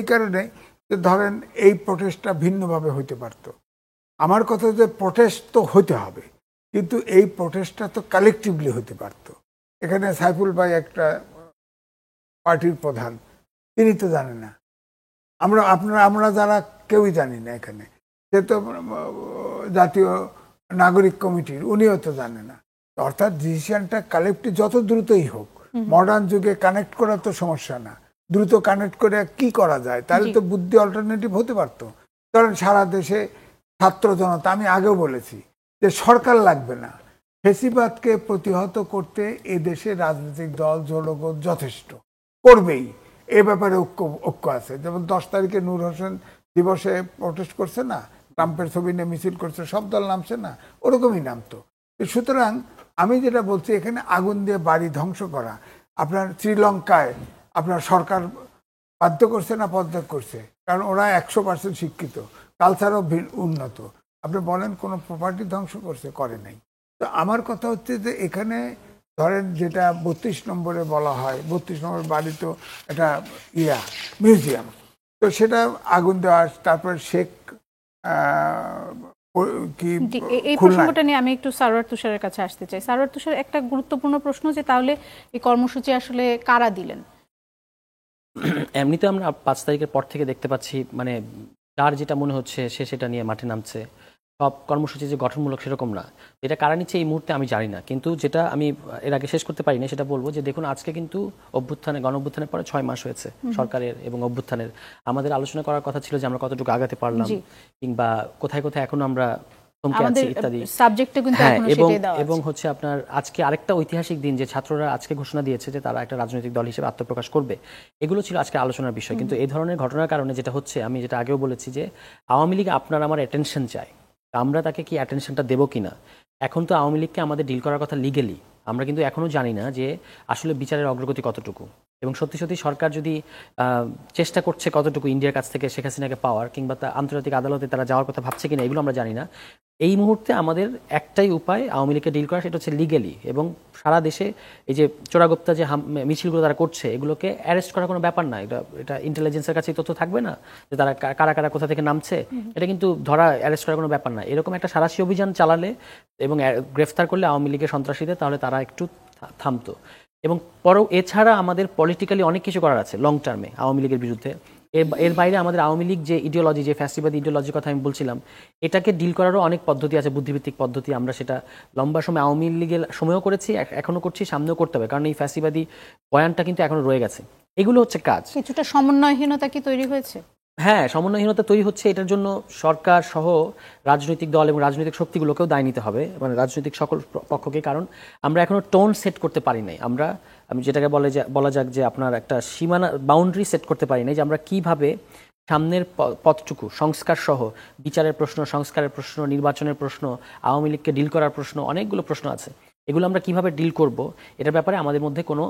এই কারণে যে ধরেন এই প্রটেস্টটা ভিন্নভাবে হইতে পারত। আমার কথা যে প্রটেস্ট তো হইতে হবে, কিন্তু এই প্রটেস্টটা তো কালেকটিভলি হতে পারত। এখানে সাইফুল ভাই একটা পার্টির প্রধান, তিনি তো জানেন না, আমরা যারা কেউই জানি না এখানে, সে তো জাতীয় নাগরিক কমিটির, উনিও তো জানে না। অর্থাৎ ডিসিশনটা কালেক্টিভ, যত দ্রুতই হোক, মডার্ন যুগে কানেক্ট করা তো সমস্যা না, দ্রুত কানেক্ট করে কি করা যায়, তাহলে তো বুদ্ধি অল্টারনেটিভ হতে পারতো। কারণ সারা দেশে ছাত্র জনতা, আমি আগেও বলেছি যে সরকার লাগবে না, ফেসিবাদকে প্রতিহত করতে এ দেশে রাজনৈতিক দল জনগণ যথেষ্ট করবেই, এ ব্যাপারে ঐক্য আছে। যেমন 10 তারিখে নূর হোসেন দিবসে প্রটেস্ট করছে না, ট্রাম্পের ছবি নিয়ে মিছিল করছে, সব দল নামছে না, ওরকমই নামতো। সুতরাং আমি যেটা বলছি, এখানে আগুন দিয়ে বাড়ি ধ্বংস করা, আপনার শ্রীলঙ্কায় আপনার সরকার বাধ্য করছে না পদত্যাগ করছে, কারণ ওরা 100% শিক্ষিত, কালচারও উন্নত। আপনি বলেন কোনো প্রপার্টি ধ্বংস করছে? করে নাই। তো আমার কথা হচ্ছে যে এখানে ধরেন যেটা 32 নম্বরে বলা হয়, 32 নম্বর বাড়ি তো এটা মিউজিয়াম, তো সেটা আগুন দেওয়া, তারপর শেখ
এই প্রসঙ্গটা নিয়ে আমি একটু সারোয়ার তুষারের কাছে আসতে চাই। সারোয়ার তুষার, একটা গুরুত্বপূর্ণ প্রশ্ন যে তাহলে এই কর্মসূচি আসলে কারা দিলেন?
এমনিতে আমরা 5 তারিখের পর থেকে দেখতে পাচ্ছি, মানে যার যেটা মনে হচ্ছে সে সেটা নিয়ে মাঠে নামছে। সব কর্মসূচি যে গঠনমূলক সেরকম না। এটা কারা নিচ্ছে এই মুহূর্তে আমি জানি না, কিন্তু যেটা আমি এর আগে শেষ করতে পারিনি সেটা বলবো যে দেখুন, আজকে কিন্তু গণ অভ্যুত্থানের পরে 6 মাস হয়েছে সরকারের এবং অভ্যুত্থানের। আমাদের আলোচনা করার কথা ছিল যে আমরা কতটুকু আগাতে পারলাম, কিংবা কোথায় কোথায় এখনো আমরা থমকে আছি ইত্যাদি। এবং হচ্ছে আপনার আজকে আরেকটা ঐতিহাসিক দিন, যে ছাত্ররা আজকে ঘোষণা দিয়েছে যে তারা একটা রাজনৈতিক দল হিসেবে আত্মপ্রকাশ করবে। এগুলো ছিল আজকে আলোচনার বিষয়। কিন্তু এই ধরনের ঘটনার কারণে যেটা হচ্ছে, আমি যেটা আগেও বলেছি যে আওয়ামী লীগ আপনার আমার অ্যাটেনশন চায়, আমরা তাকে কি অ্যাটেনশনটা দেবো কিনা। এখন তো আওয়ামী লীগকে আমাদের ডিল করার কথা লিগেলি, আমরা কিন্তু এখনও জানি না যে আসলে বিচারের অগ্রগতি কতটুকু, এবং সত্যি সত্যি সরকার যদি চেষ্টা করছে কতটুকু ইন্ডিয়ার কাছ থেকে শেখ হাসিনাকে পাওয়ার, কিংবা আন্তর্জাতিক আদালতে তারা যাওয়ার কথা ভাবছে কিনা, এগুলো আমরা জানি না। এই মুহূর্তে আমাদের একটাই উপায় আওয়ামী লীগকে ডিল করা, সেটা হচ্ছে লিগেলি। এবং সারা দেশে এই যে চোরাগোপ্তা যে মিছিলগুলো তারা করছে, এগুলোকে অ্যারেস্ট করার কোনো ব্যাপার না। এটা ইন্টেলিজেন্সের কাছে তথ্য থাকবে না যে তারা কারা কারা কোথা থেকে নামছে, এটা কিন্তু অ্যারেস্ট করার কোনো ব্যাপার না। এরকম একটা সারাশি অভিযান চালালে এবং গ্রেফতার করলে আওয়ামী লীগের সন্ত্রাসীদের, তাহলে তারা একটু থামতো। এবং এছাড়া আমাদের পলিটিক্যালি অনেক কিছু করার আছে লং টার্মে আওয়ামী লীগের বিরুদ্ধে। এর বাইরে আমাদের আওয়ামী লীগ যে ইডিওলজি, যে ফ্যাসিবাদী ইডিওলজির কথা আমি বলছিলাম, এটাকে ডিল করারও অনেক পদ্ধতি আছে, বুদ্ধিভিত্তিক পদ্ধতি। আমরা সেটা লম্বা সময় আওয়ামী লীগের সময়ও করেছি, এখনও করছি, সামনেও করতে হবে, কারণ এই ফ্যাসিবাদী বয়ানটা কিন্তু এখনো রয়ে গেছে। এগুলো হচ্ছে কাজ।
কিছুটা সমন্বয়হীনতা কি তৈরি হয়েছে?
হ্যাঁ, সমন্বয়হীনতা তৈরি হচ্ছে। এটার জন্য সরকার সহ রাজনৈতিক দল এবং রাজনৈতিক শক্তিগুলোকেও দায় নিতে হবে, মানে রাজনৈতিক সকল পক্ষকে। কারণ আমরা এখনো টোন সেট করতে পারি নাই। আমি যেটাকে বলা যাক যে আপনার একটা সীমানা, বাউন্ডারি সেট করতে পারি নাই যে আমরা কিভাবে সামনের পথটুকু সংস্কার সহ, বিচারের প্রশ্ন, সংস্কারের প্রশ্ন, নির্বাচনের প্রশ্ন, আওয়ামী লীগকে ডিল করার প্রশ্ন, অনেকগুলো প্রশ্ন আছে। এগুলো আমরা কিভাবে ডিল করব, এটার ব্যাপারে আমাদের মধ্যে কোনো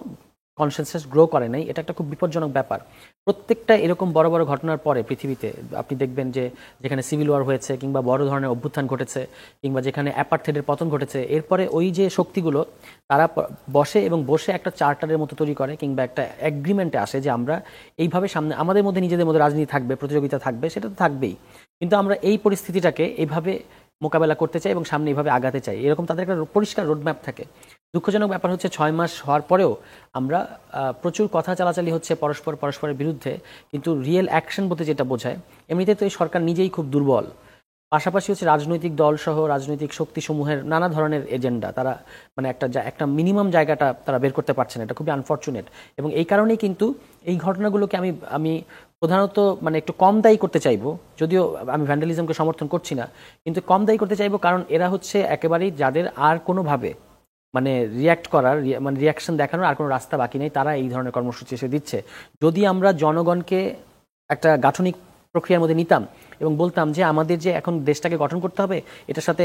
কনসেনসাস গ্রো করে নাই। এটা একটা খুব বিপজ্জনক ব্যাপার। প্রত্যেকটা এরকম বড় বড় ঘটনার পরে পৃথিবীতে আপনি দেখবেন যে যেখানে সিভিল ওয়ার হয়েছে কিংবা বড় ধরনের অভ্যুত্থান ঘটেছে কিংবা যেখানে অ্যাপার্থেডের পতন ঘটেছে, এরপরে ওই যে শক্তিগুলো তারা বসে এবং বসে একটা চার্টারের মতো তৈরি করে কিংবা একটা এগ্রিমেন্টে আসে যে আমরা এইভাবে সামনে আমাদের মধ্যে নিজেদের মধ্যে রাজনীতি থাকবে, প্রতিযোগিতা থাকবে, সেটা তো থাকবেই, কিন্তু আমরা এই পরিস্থিতিটাকে এইভাবে মোকাবেলা করতে চাই এবং সামনে এইভাবে আগাতে চাই। এরকম তাদের একটা পরিষ্কার রোডম্যাপ থাকে। দুঃখজনক ব্যাপার হচ্ছে 6 মাস হওয়ার পরেও আমরা প্রচুর কথা চালাচালি হচ্ছে পরস্পরের বিরুদ্ধে, কিন্তু রিয়েল অ্যাকশন বলতে যেটা বোঝায়, এমনিতে তো এই সরকার নিজেই খুব দুর্বল। পাশাপাশি হচ্ছে রাজনৈতিক দল সহ রাজনৈতিক শক্তিসমূহের নানা ধরনের এজেন্ডা, তারা মানে একটা মিনিমাম জায়গাটা তারা বের করতে পারছে না। এটা খুবই আনফর্চুনেট এবং এই কারণেই কিন্তু এই ঘটনাগুলোকে আমি প্রধানত মানে একটু কম দায়ী করতে চাইবো, যদিও আমি ভ্যান্ডালিজমকে সমর্থন করছি না, কিন্তু কম দায়ী করতে চাইবো কারণ এরা হচ্ছে একেবারেই যাদের আর কোনোভাবে মানে রিয়্যাক্ট করার, মানে রিয়াকশন দেখানোর আর কোনো রাস্তা বাকি নেই, তারা এই ধরনের কর্মসূচি এসে দিচ্ছে। যদি আমরা জনগণকে একটা গাঠনিক প্রক্রিয়ার মধ্যে নিতাম এবং বলতাম যে আমাদের যে এখন দেশটাকে গঠন করতে হবে, এটার সাথে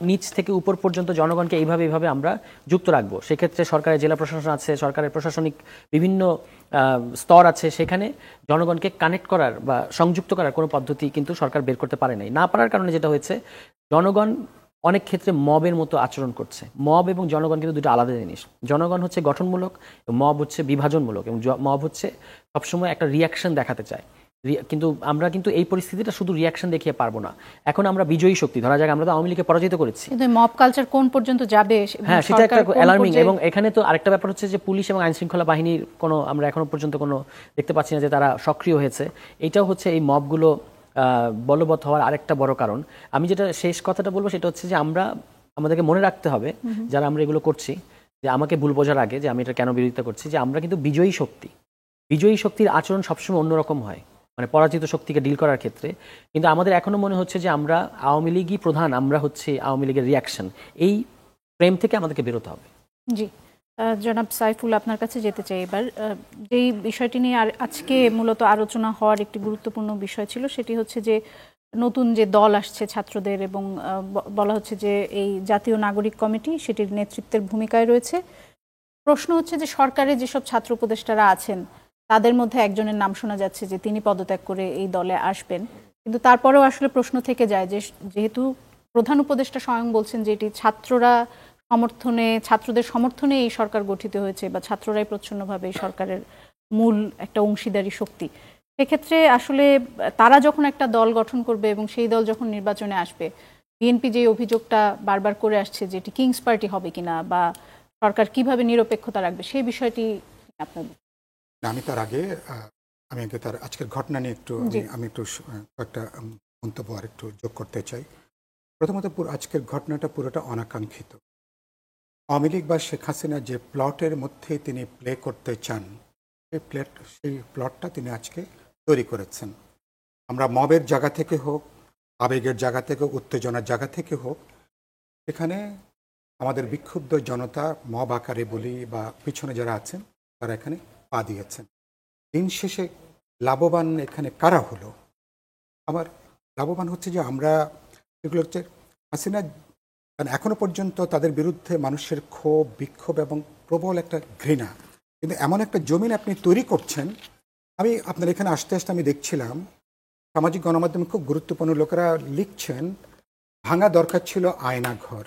নিচ থেকে উপর পর্যন্ত জনগণকে এইভাবে আমরা যুক্ত রাখবো, সেক্ষেত্রে সরকারের জেলা প্রশাসন আছে, সরকারের প্রশাসনিক বিভিন্ন স্তর আছে, সেখানে জনগণকে কানেক্ট করার বা সংযুক্ত করার কোনো পদ্ধতি কিন্তু সরকার বের করতে পারে নাই। না পারার কারণে যেটা হয়েছে, জনগণ অনেক ক্ষেত্রে মবের মতো আচরণ করছে। মব এবং জনগণ কিন্তু দুটো আলাদা জিনিস। জনগণ হচ্ছে গঠনমূলক, মব হচ্ছে বিভাজনমূলক, এবং মব হচ্ছে সবসময় একটা রিয়াকশন দেখাতে চায়। কিন্তু আমরা কিন্তু এই পরিস্থিতিটা শুধু রিয়াকশন দেখিয়ে পারবো না। এখন আমরা বিজয়ী শক্তি, ধরা যাক আমরা তো আওয়ামী লীগকে পরাজিত করেছি,
কিন্তু মব কালচার কোন পর্যন্ত যাবে?
হ্যাঁ, সেটা একটা অ্যালার্মিং। এবং এখানে তো আরেকটা ব্যাপার হচ্ছে যে পুলিশ এবং আইন শৃঙ্খলা বাহিনীর কোনো আমরা এখনো পর্যন্ত কোনো দেখতে পাচ্ছি না যে তারা সক্রিয় হয়েছে। এটাও হচ্ছে এই মবগুলো বলবৎ হওয়ার আরেকটা বড় কারণ। আমি যেটা শেষ কথাটা বলবো সেটা হচ্ছে যে আমাদেরকে মনে রাখতে হবে যারা আমরা এগুলো করছি, যে আমাকে ভুল বোঝার আগে যে আমি এটা কেন বিরোধিতা করছি, যে আমরা কিন্তু বিজয়ী শক্তি। বিজয়ী শক্তির আচরণ সবসময় অন্যরকম হয়, মানে পরাজিত শক্তিকে ডিল করার ক্ষেত্রে। কিন্তু আমাদের এখনো মনে হচ্ছে যে আমরা আওয়ামী লীগই প্রধান, আমরা হচ্ছে আওয়ামী লীগের রিয়াকশন। এই ফ্রেম থেকে আমাদেরকে বেরোতে হবে।
জি, জনাব সাইফুল, আপনার কাছে যেতে চাই এবার। যেই বিষয়টি নিয়ে আজকে মূলত আলোচনা হওয়ার একটি গুরুত্বপূর্ণ বিষয় ছিল, সেটি হচ্ছে যে নতুন যে দল আসছে ছাত্রদের, এবং বলা হচ্ছে যে এই জাতীয় নাগরিক কমিটি সেটির নেতৃত্বের ভূমিকায় রয়েছে। প্রশ্ন হচ্ছে যে সরকারের যেসব ছাত্র উপদেষ্টারা আছেন তাদের মধ্যে একজনের নাম শোনা যাচ্ছে যে তিনি পদত্যাগ করে এই দলে আসবেন, কিন্তু তারপরেও আসলে প্রশ্ন থেকে যায় যে যেহেতু প্রধান উপদেষ্টা স্বয়ং বলছেন যে এটি ছাত্রদের সমর্থনে এই সরকার গঠিত হয়েছে বা ছাত্ররাই প্রচ্ছন্নভাবে এই সরকারের মূল একটা অংশীদারি শক্তি, সেক্ষেত্রে আসলে তারা যখন একটা দল গঠন করবে এবং সেই দল যখন নির্বাচনে আসবে, বিএনপি যে অভিযোগটা বারবার করে আসছে যে এটি কিংস পার্টি হবে কিনা বা সরকার কিভাবে নিরপেক্ষতা রাখবে, সেই বিষয়টি আপনার।
আমি তার আগে তার আজকের ঘটনা নিয়ে আমি একটু একটা মন্তব্য আর একটু যোগ করতে চাই। প্রথমত আজকের ঘটনাটা পুরোটা অনাকাঙ্ক্ষিত। আওয়ামী লীগ বা শেখ হাসিনা যে প্লটের মধ্যে তিনি প্লে করতে চান, সেই প্লটটা তিনি আজকে তৈরি করেছেন। আমরা মবের জায়গা থেকে হোক, আবেগের জায়গা থেকে, উত্তেজনার জায়গা থেকে হোক, এখানে আমাদের বিক্ষুব্ধ জনতা মব আকারে বলি বা পিছনে যারা আছেন তারা এখানে পা দিয়েছেন। দিন শেষে লাভবান এখানে কারা হলো? আমার লাভবান হচ্ছে যে আমরা এগুলো হচ্ছে হাসিনা, কারণ এখনো পর্যন্ত তাদের বিরুদ্ধে মানুষের ক্ষোভ, বিক্ষোভ এবং প্রবল একটা ঘৃণা, কিন্তু এমন একটা জমিন আপনি তৈরি করছেন। আপনার এখানে আসতে আসতে আমি দেখছিলাম সামাজিক গণমাধ্যমে খুব গুরুত্বপূর্ণ লোকেরা লিখছেন, ভাঙা দরকার ছিল আয়নাঘর,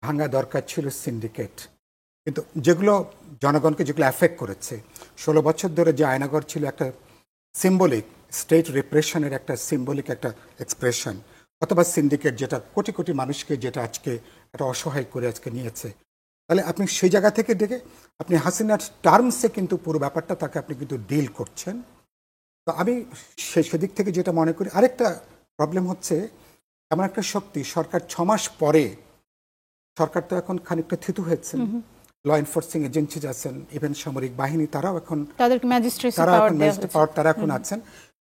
ভাঙা দরকার ছিল সিন্ডিকেট, কিন্তু যেগুলো জনগণকে যেগুলো অ্যাফেক্ট করেছে, 16 বছর ধরে যে আয়নাঘর ছিল একটা সিম্বলিক স্টেট রিপ্রেশনের একটা সিম্বলিক একটা এক্সপ্রেশন, অথবা সিন্ডিকেট যেটা কোটি কোটি মানুষকে যেটা আজকে একটা অসহায় করে আজকে নিয়েছে, তাহলে আপনি সেই জায়গা থেকে দেখে আপনি হাসিনার টার্মসে কিন্তু পুরো ব্যাপারটা তাকে আপনি কিন্তু ডিল করছেন। তো আমি সেদিক থেকে যেটা মনে করি, আরেকটা প্রবলেম হচ্ছে এমন একটা শক্তি সরকার 6 মাস পরে, সরকার তো এখন খানিকটা থিতু হয়েছে, ল এনফোর্সিং এজেন্সিজ আছেন, ইভেন সামরিক বাহিনী, তারাও এখন তারা এখন আছেন।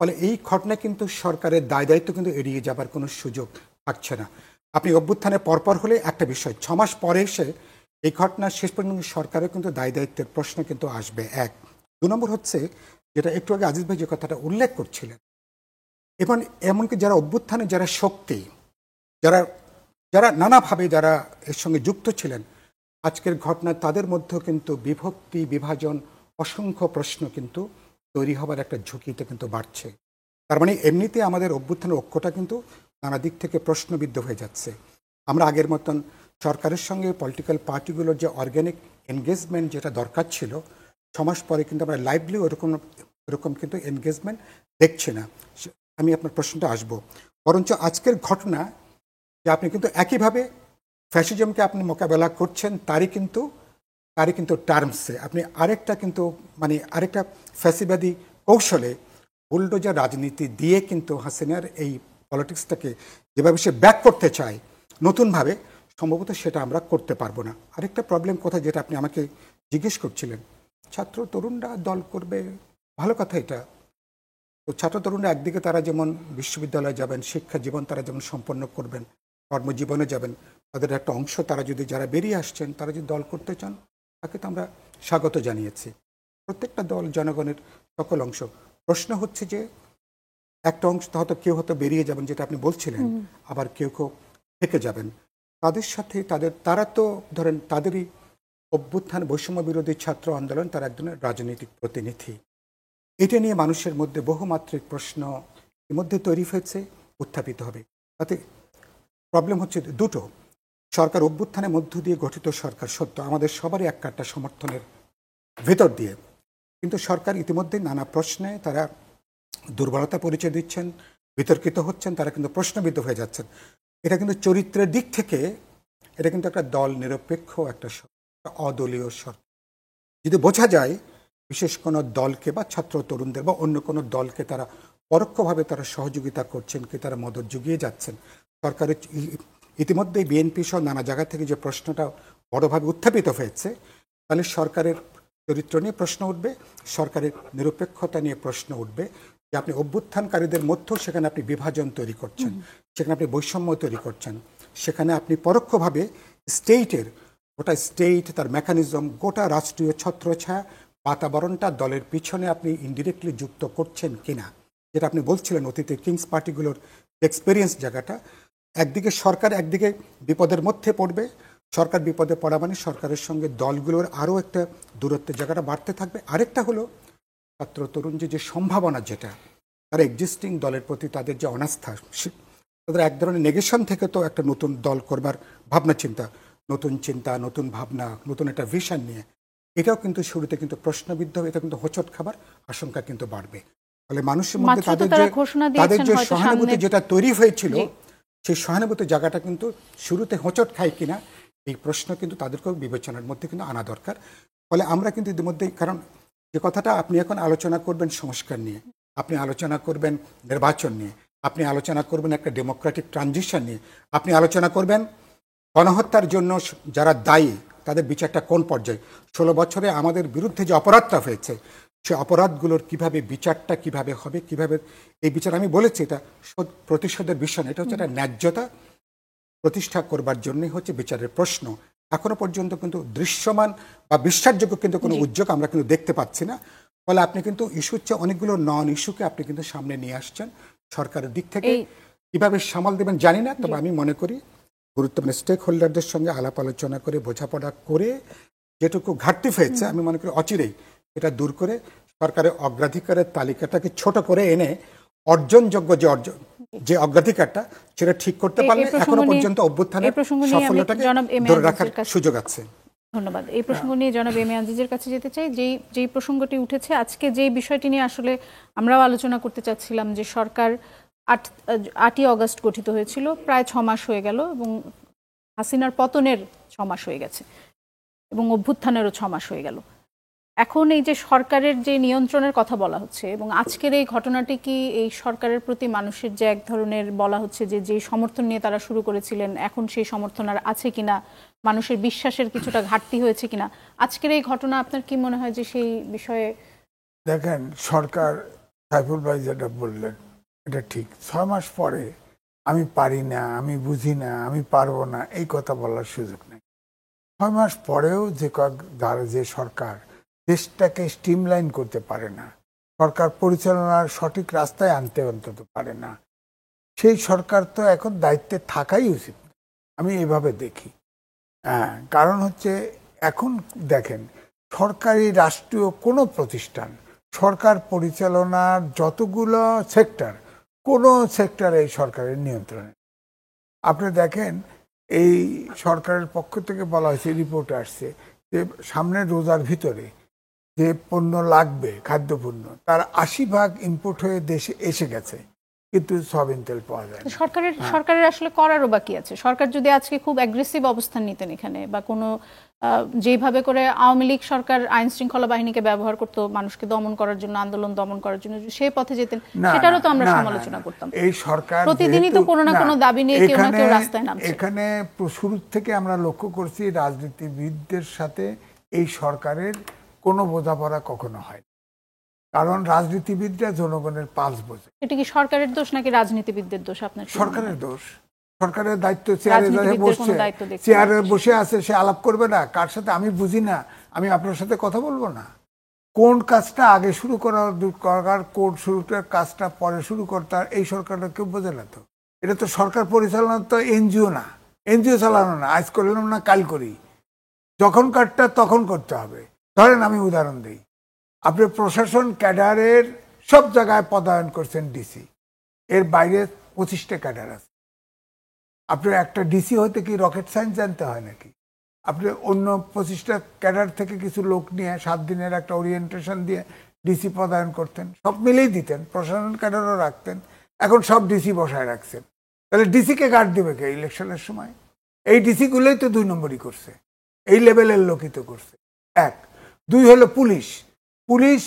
ফলে এই ঘটনা কিন্তু সরকারের দায় দায়িত্ব কিন্তু এড়িয়ে যাবার কোনো সুযোগ থাকছে না। আপনি অভ্যুত্থানের পরপর হলে একটা বিষয়, 6 মাস পরে এসে এই ঘটনা শেষ পর্যন্ত সরকারের কিন্তু দায় দায়িত্বের প্রশ্ন কিন্তু আসবে। 1 2 নম্বর হচ্ছে যেটা একটু আগে আজিজ ভাই যে কথাটা উল্লেখ করছিলেন, এবং এমনকি যারা অভ্যুত্থানে যারা শক্তি, যারা যারা নানাভাবে যারা এর সঙ্গে যুক্ত ছিলেন, আজকের ঘটনা তাদের মধ্যেও কিন্তু বিভক্তি বিভাজন অসংখ্য প্রশ্ন কিন্তু তৈরি হবার একটা ঝুঁকিতে কিন্তু বাড়ছে। তার মানে এমনিতে আমাদের অভ্যুত্থানের ঐক্যটা কিন্তু নানা দিক থেকে প্রশ্নবিদ্ধ হয়ে যাচ্ছে। আমরা আগের মতন সরকারের সঙ্গে পলিটিক্যাল পার্টিগুলোর যে অর্গ্যানিক এনগেজমেন্ট যেটা দরকার ছিল, 6 মাস পরে কিন্তু আমরা লাইভলি ওরকম কিন্তু এনগেজমেন্ট দেখছি না। আমি আপনার প্রশ্নটা আসবো, বরঞ্চ আজকের ঘটনা যে আপনি কিন্তু একইভাবে ফ্যাসিজমকে আপনি মোকাবেলা করছেন, তারই কিন্তু টার্মসে আপনি আরেকটা কিন্তু মানে আরেকটা ফ্যাসিবাদী কৌশলে বুলডোজার রাজনীতি দিয়ে কিন্তু হাসিনার এই পলিটিক্সটাকে যেভাবে সে ব্যাক করতে চায় নতুনভাবে, সম্ভবত সেটা আমরা করতে পারবো না। আরেকটা প্রবলেম কোথায়, যেটা আপনি আমাকে জিজ্ঞেস করছিলেন, ছাত্র তরুণরা দল করবে, ভালো কথা এটা। তো ছাত্র তরুণরা একদিকে তারা যেমন বিশ্ববিদ্যালয়ে যাবেন, শিক্ষা জীবন তারা যেমন সম্পন্ন করবেন, কর্মজীবনে যাবেন, তাদের একটা অংশ তারা যদি যারা বেরিয়ে আসছেন তারা যদি দল করতে চান, তাকে তো আমরা স্বাগত জানিয়েছি। প্রত্যেকটা দল জনগণের সকল অংশ। প্রশ্ন হচ্ছে যে একটা অংশ হয়তো কেউ হয়তো বেরিয়ে যাবেন, যেটা আপনি বলছিলেন, আবার কেউ থেকে যাবেন। তাদের সাথে তারা তো ধরেন তাদেরই অভ্যুত্থান বৈষম্য বিরোধী ছাত্র আন্দোলন, তারা এক ধরনের রাজনৈতিক প্রতিনিধি। এটা নিয়ে মানুষের মধ্যে বহুমাত্রিক প্রশ্ন ইতিমধ্যে তৈরি হয়েছে, উত্থাপিত হবে। তাতে প্রবলেম হচ্ছে দুটো, সরকার অভ্যুত্থানের মধ্য দিয়ে গঠিত সরকার সত্য আমাদের সবারই এক কাট্টা সমর্থনের ভেতর দিয়ে, কিন্তু সরকার ইতিমধ্যে নানা প্রশ্নে তারা দুর্বলতা পরিচয় দিচ্ছেন, বিতর্কিত হচ্ছেন, তারা কিন্তু প্রশ্নবিদ্ধ হয়ে যাচ্ছেন। এটা কিন্তু চরিত্রের দিক থেকে এটা কিন্তু একটা দল নিরপেক্ষ একটা অদলীয় সরকার। যদি বোঝা যায় বিশেষ কোনো দলকে বা ছাত্র তরুণদের বা অন্য কোনো দলকে তারা পরোক্ষভাবে তারা সহযোগিতা করছেন কি, তারা মদত জুগিয়ে যাচ্ছেন, সরকারের ইতিমধ্যেই বিএনপি সহ নানা জায়গা থেকে যে প্রশ্নটা বড়ভাবে উত্থাপিত হয়েছে, তাহলে সরকারের চরিত্র নিয়ে প্রশ্ন উঠবে, সরকারের নিরপেক্ষতা নিয়ে প্রশ্ন উঠবে, যে আপনি অভ্যুত্থানকারীদের মধ্যেও সেখানে আপনি বিভাজন তৈরি করছেন, সেখানে আপনি বৈষম্য তৈরি করছেন, সেখানে আপনি পরোক্ষভাবে স্টেটের গোটা স্টেট তার মেকানিজম গোটা রাষ্ট্রীয় ছত্রছায়া বাতাবরণটা দলের পিছনে আপনি ইনডিরেক্টলি যুক্ত করছেন কিনা, যেটা আপনি বলছিলেন অতীতে কিংস পার্টিগুলোর এক্সপেরিয়েন্স জায়গাটা। একদিকে সরকার একদিকে বিপদের মধ্যে পড়বে, সরকার বিপদে পড়া মানে সরকারের সঙ্গে দলগুলোর আরও একটা দূরত্বের জায়গাটা বাড়তে থাকবে। আরেকটা হলো ছাত্র তরুণ যে সম্ভাবনা, যেটা তারা এক্সিস্টিং দলের প্রতি তাদের যে অনাস্থা, তাদের এক ধরনের নেগেশন থেকে তো একটা নতুন দল করবার ভাবনা চিন্তা, নতুন ভাবনা, নতুন একটা ভিশন নিয়ে, এটাও কিন্তু শুরুতে কিন্তু প্রশ্নবিদ্ধ, এটা কিন্তু হোঁচট খাবার আশঙ্কা কিন্তু বাড়বে। ফলে মানুষের মধ্যে তাদের যে সহানুভূতি যেটা তৈরি হয়েছিল, সেই সহানুভূতি জায়গাটা কিন্তু শুরুতে হোঁচট খায় কিনা, এই প্রশ্ন কিন্তু তাদেরকেও বিবেচনার মধ্যে কিন্তু আনা দরকার। ফলে আমরা কিন্তু ইতিমধ্যেই, কারণ যে কথাটা আপনি এখন আলোচনা করবেন সংস্কার নিয়ে, আপনি আলোচনা করবেন নির্বাচন নিয়ে, আপনি আলোচনা করবেন একটা ডেমোক্রেটিক ট্রানজিশন নিয়ে, আপনি আলোচনা করবেন গণহত্যার জন্য যারা দায়ী তাদের বিচারটা কোন পর্যায়ে, 16 বছরে আমাদের বিরুদ্ধে যে অপরাধটা হয়েছে, সে অপরাধগুলোর কিভাবে বিচারটা কিভাবে হবে, কিভাবে এই বিচার, আমি বলেছি এটা প্রতিশোধের বিষয় না, এটা হচ্ছে একটা ন্যায্যতা প্রতিষ্ঠা করবার জন্যই হচ্ছে বিচারের প্রশ্ন। এখনো পর্যন্ত কিন্তু দৃশ্যমান বা বিশ্বাসযোগ্য কিন্তু কোনো উদ্যোগ আমরা কিন্তু দেখতে পাচ্ছি না। ফলে আপনি কিন্তু ইস্যুর চেয়ে অনেকগুলো নন ইস্যুকে আপনি কিন্তু সামনে নিয়ে আসছেন। সরকারের দিক থেকে কিভাবে সামাল দেবেন জানি না, তবে আমি মনে করি গুরুত্বপূর্ণ স্টেক হোল্ডারদের সঙ্গে আলাপ আলোচনা করে বোঝাপড়া করে যেটুকু ঘাটতি হয়েছে, আমি মনে করি অচিরেই এটা দূর করে সরকারের অগ্রাধিকারের তালিকাটাকে ছোট করে এনে অর্জনযোগ্য যে অগ্রাধিকারটা সেটা ঠিক করতে পারলে এখনো পর্যন্ত অভ্যুত্থানের সাফল্যটাকে ধরে রাখার সুযোগ আছে।
ধন্যবাদ। এই প্রসঙ্গ নিয়ে জনাব এম এ আজিজের কাছে যেতে চাই। যেই প্রসঙ্গটি উঠেছে আজকে, যে বিষয়টি নিয়ে আসলে আমরাও আলোচনা করতে চাচ্ছিলাম, যে সরকার 8ই অগস্ট গঠিত হয়েছিল, প্রায় 6 মাস হয়ে গেল, এবং হাসিনার পতনের 6 মাস হয়ে গেছে, এবং অভ্যুত্থানেরও 6 মাস হয়ে গেল। এখন এই যে সরকারের যে নিয়ন্ত্রণের কথা বলা হচ্ছে, এবং আজকের এই ঘটনাটি কি এই সরকারের প্রতি মানুষের যে এক ধরনের বলা হচ্ছে যে সমর্থন নিয়ে তারা শুরু করেছিলেন, এখন সেই সমর্থন আর আছে কিনা, মানুষের বিশ্বাসের কিছুটা ঘাটতি হয়েছে কিনা, আজকের এই ঘটনা আপনার কি মনে হয় যে সেই বিষয়ে?
দেখেন, সরকার সাইফুল ভাই যেটা বললেন এটা ঠিক। 6 মাস পরে আমি পারি না, আমি বুঝি না, আমি পারবো না এই কথা বলার সুযোগ নেই। 6 মাস পরেও যে সরকার দেশটাকে স্ট্রিমলাইন করতে পারে না, সরকার পরিচালনার সঠিক রাস্তায় আনতে অন্তত পারে না, সেই সরকার তো এখন দায়িত্বে থাকাই উচিত। আমি এভাবে দেখি। হ্যাঁ, কারণ হচ্ছে এখন দেখেন সরকারি রাষ্ট্রীয় কোনো প্রতিষ্ঠান, সরকার পরিচালনার যতগুলো সেক্টর, কোনো সেক্টর এই সরকারের নিয়ন্ত্রণে। আপনি দেখেন এই সরকারের পক্ষ থেকে বলা হয়েছে, রিপোর্ট আসছে যে সামনে রোজার ভিতরে যে পণ্য লাগবে, খাদ্যপণ্য, তার 80% ইম্পোর্ট হয়ে দেশে এসে গেছে, কিন্তু সয়াবিন তেল পাওয়া যায় না।
সরকারের আসলে করারও বাকি আছে। সরকার যদি আজকে খুব অ্যাগ্রেসিভ অবস্থান নিতেন এখানে, বা কোনো যেভাবে করে আওয়ামী লীগ সরকার আইন শৃঙ্খলা বাহিনীকে ব্যবহার করতো মানুষকে দমন করার জন্য, আন্দোলন দমন করার জন্য, সেই পথে যেতেন, সেটারও তো আমরা সমালোচনা করতাম।
এই সরকার
প্রতিদিনই তো কোনো না কোনো দাবি নিয়ে কেউ না কেউ রাস্তায় নামছে।
এখানে শুরু থেকে আমরা লক্ষ্য করছি রাজনীতিবিদদের সাথে এই সরকারের কোনো বোঝাপড়া কখনো হয়, কারণ রাজনীতিবিদরা জনগণের পালস বোঝে।
এটা কি সরকারের দোষ নাকি রাজনীতিবিদদের দোষ আপনার?
সরকারের দোষ। সরকারের দায়িত্ব, চেয়ারে বসে আছে, সে আলাপ করবে না কার সাথে? আমি বুঝি না, আমি আপনার সাথে কথা বলবো না? কোন কাজটা আগে শুরু করার, কোন কাজটা পরে শুরু করতে, এই সরকারটা কেউ বোঝে না। তো এটা তো সরকার পরিচালনা, তো এনজিও না, এনজিও চালানো না, আজ করলাম না কাল করি, যখন কাজটা তখন করতে হবে। ধরেন আমি উদাহরণ দিই, আপনি প্রশাসন ক্যাডারের সব জায়গায় পদায়ন করছেন ডিসি, এর বাইরে 25টা ক্যাডার আছে। আপনার একটা ডিসি হতে কি রকেট সায়েন্স জানতে হয় নাকি? আপনি অন্য 25টা ক্যাডার থেকে কিছু লোক নিয়ে 7 দিনের একটা ওরিয়েন্টেশন দিয়ে ডিসি পদায়ন করতেন, সব মিলেই দিতেন, প্রশাসন ক্যাডারও রাখতেন। এখন সব ডিসি বসায় রাখছেন, তাহলে ডিসিকে গার্ড দেবে কে ইলেকশনের সময়? এই ডিসি গুলোই তো 2 নম্বরই করছে, এই লেভেলের লোকই তো করছে। 1, 2 হলো পুলিশ। পুলিশ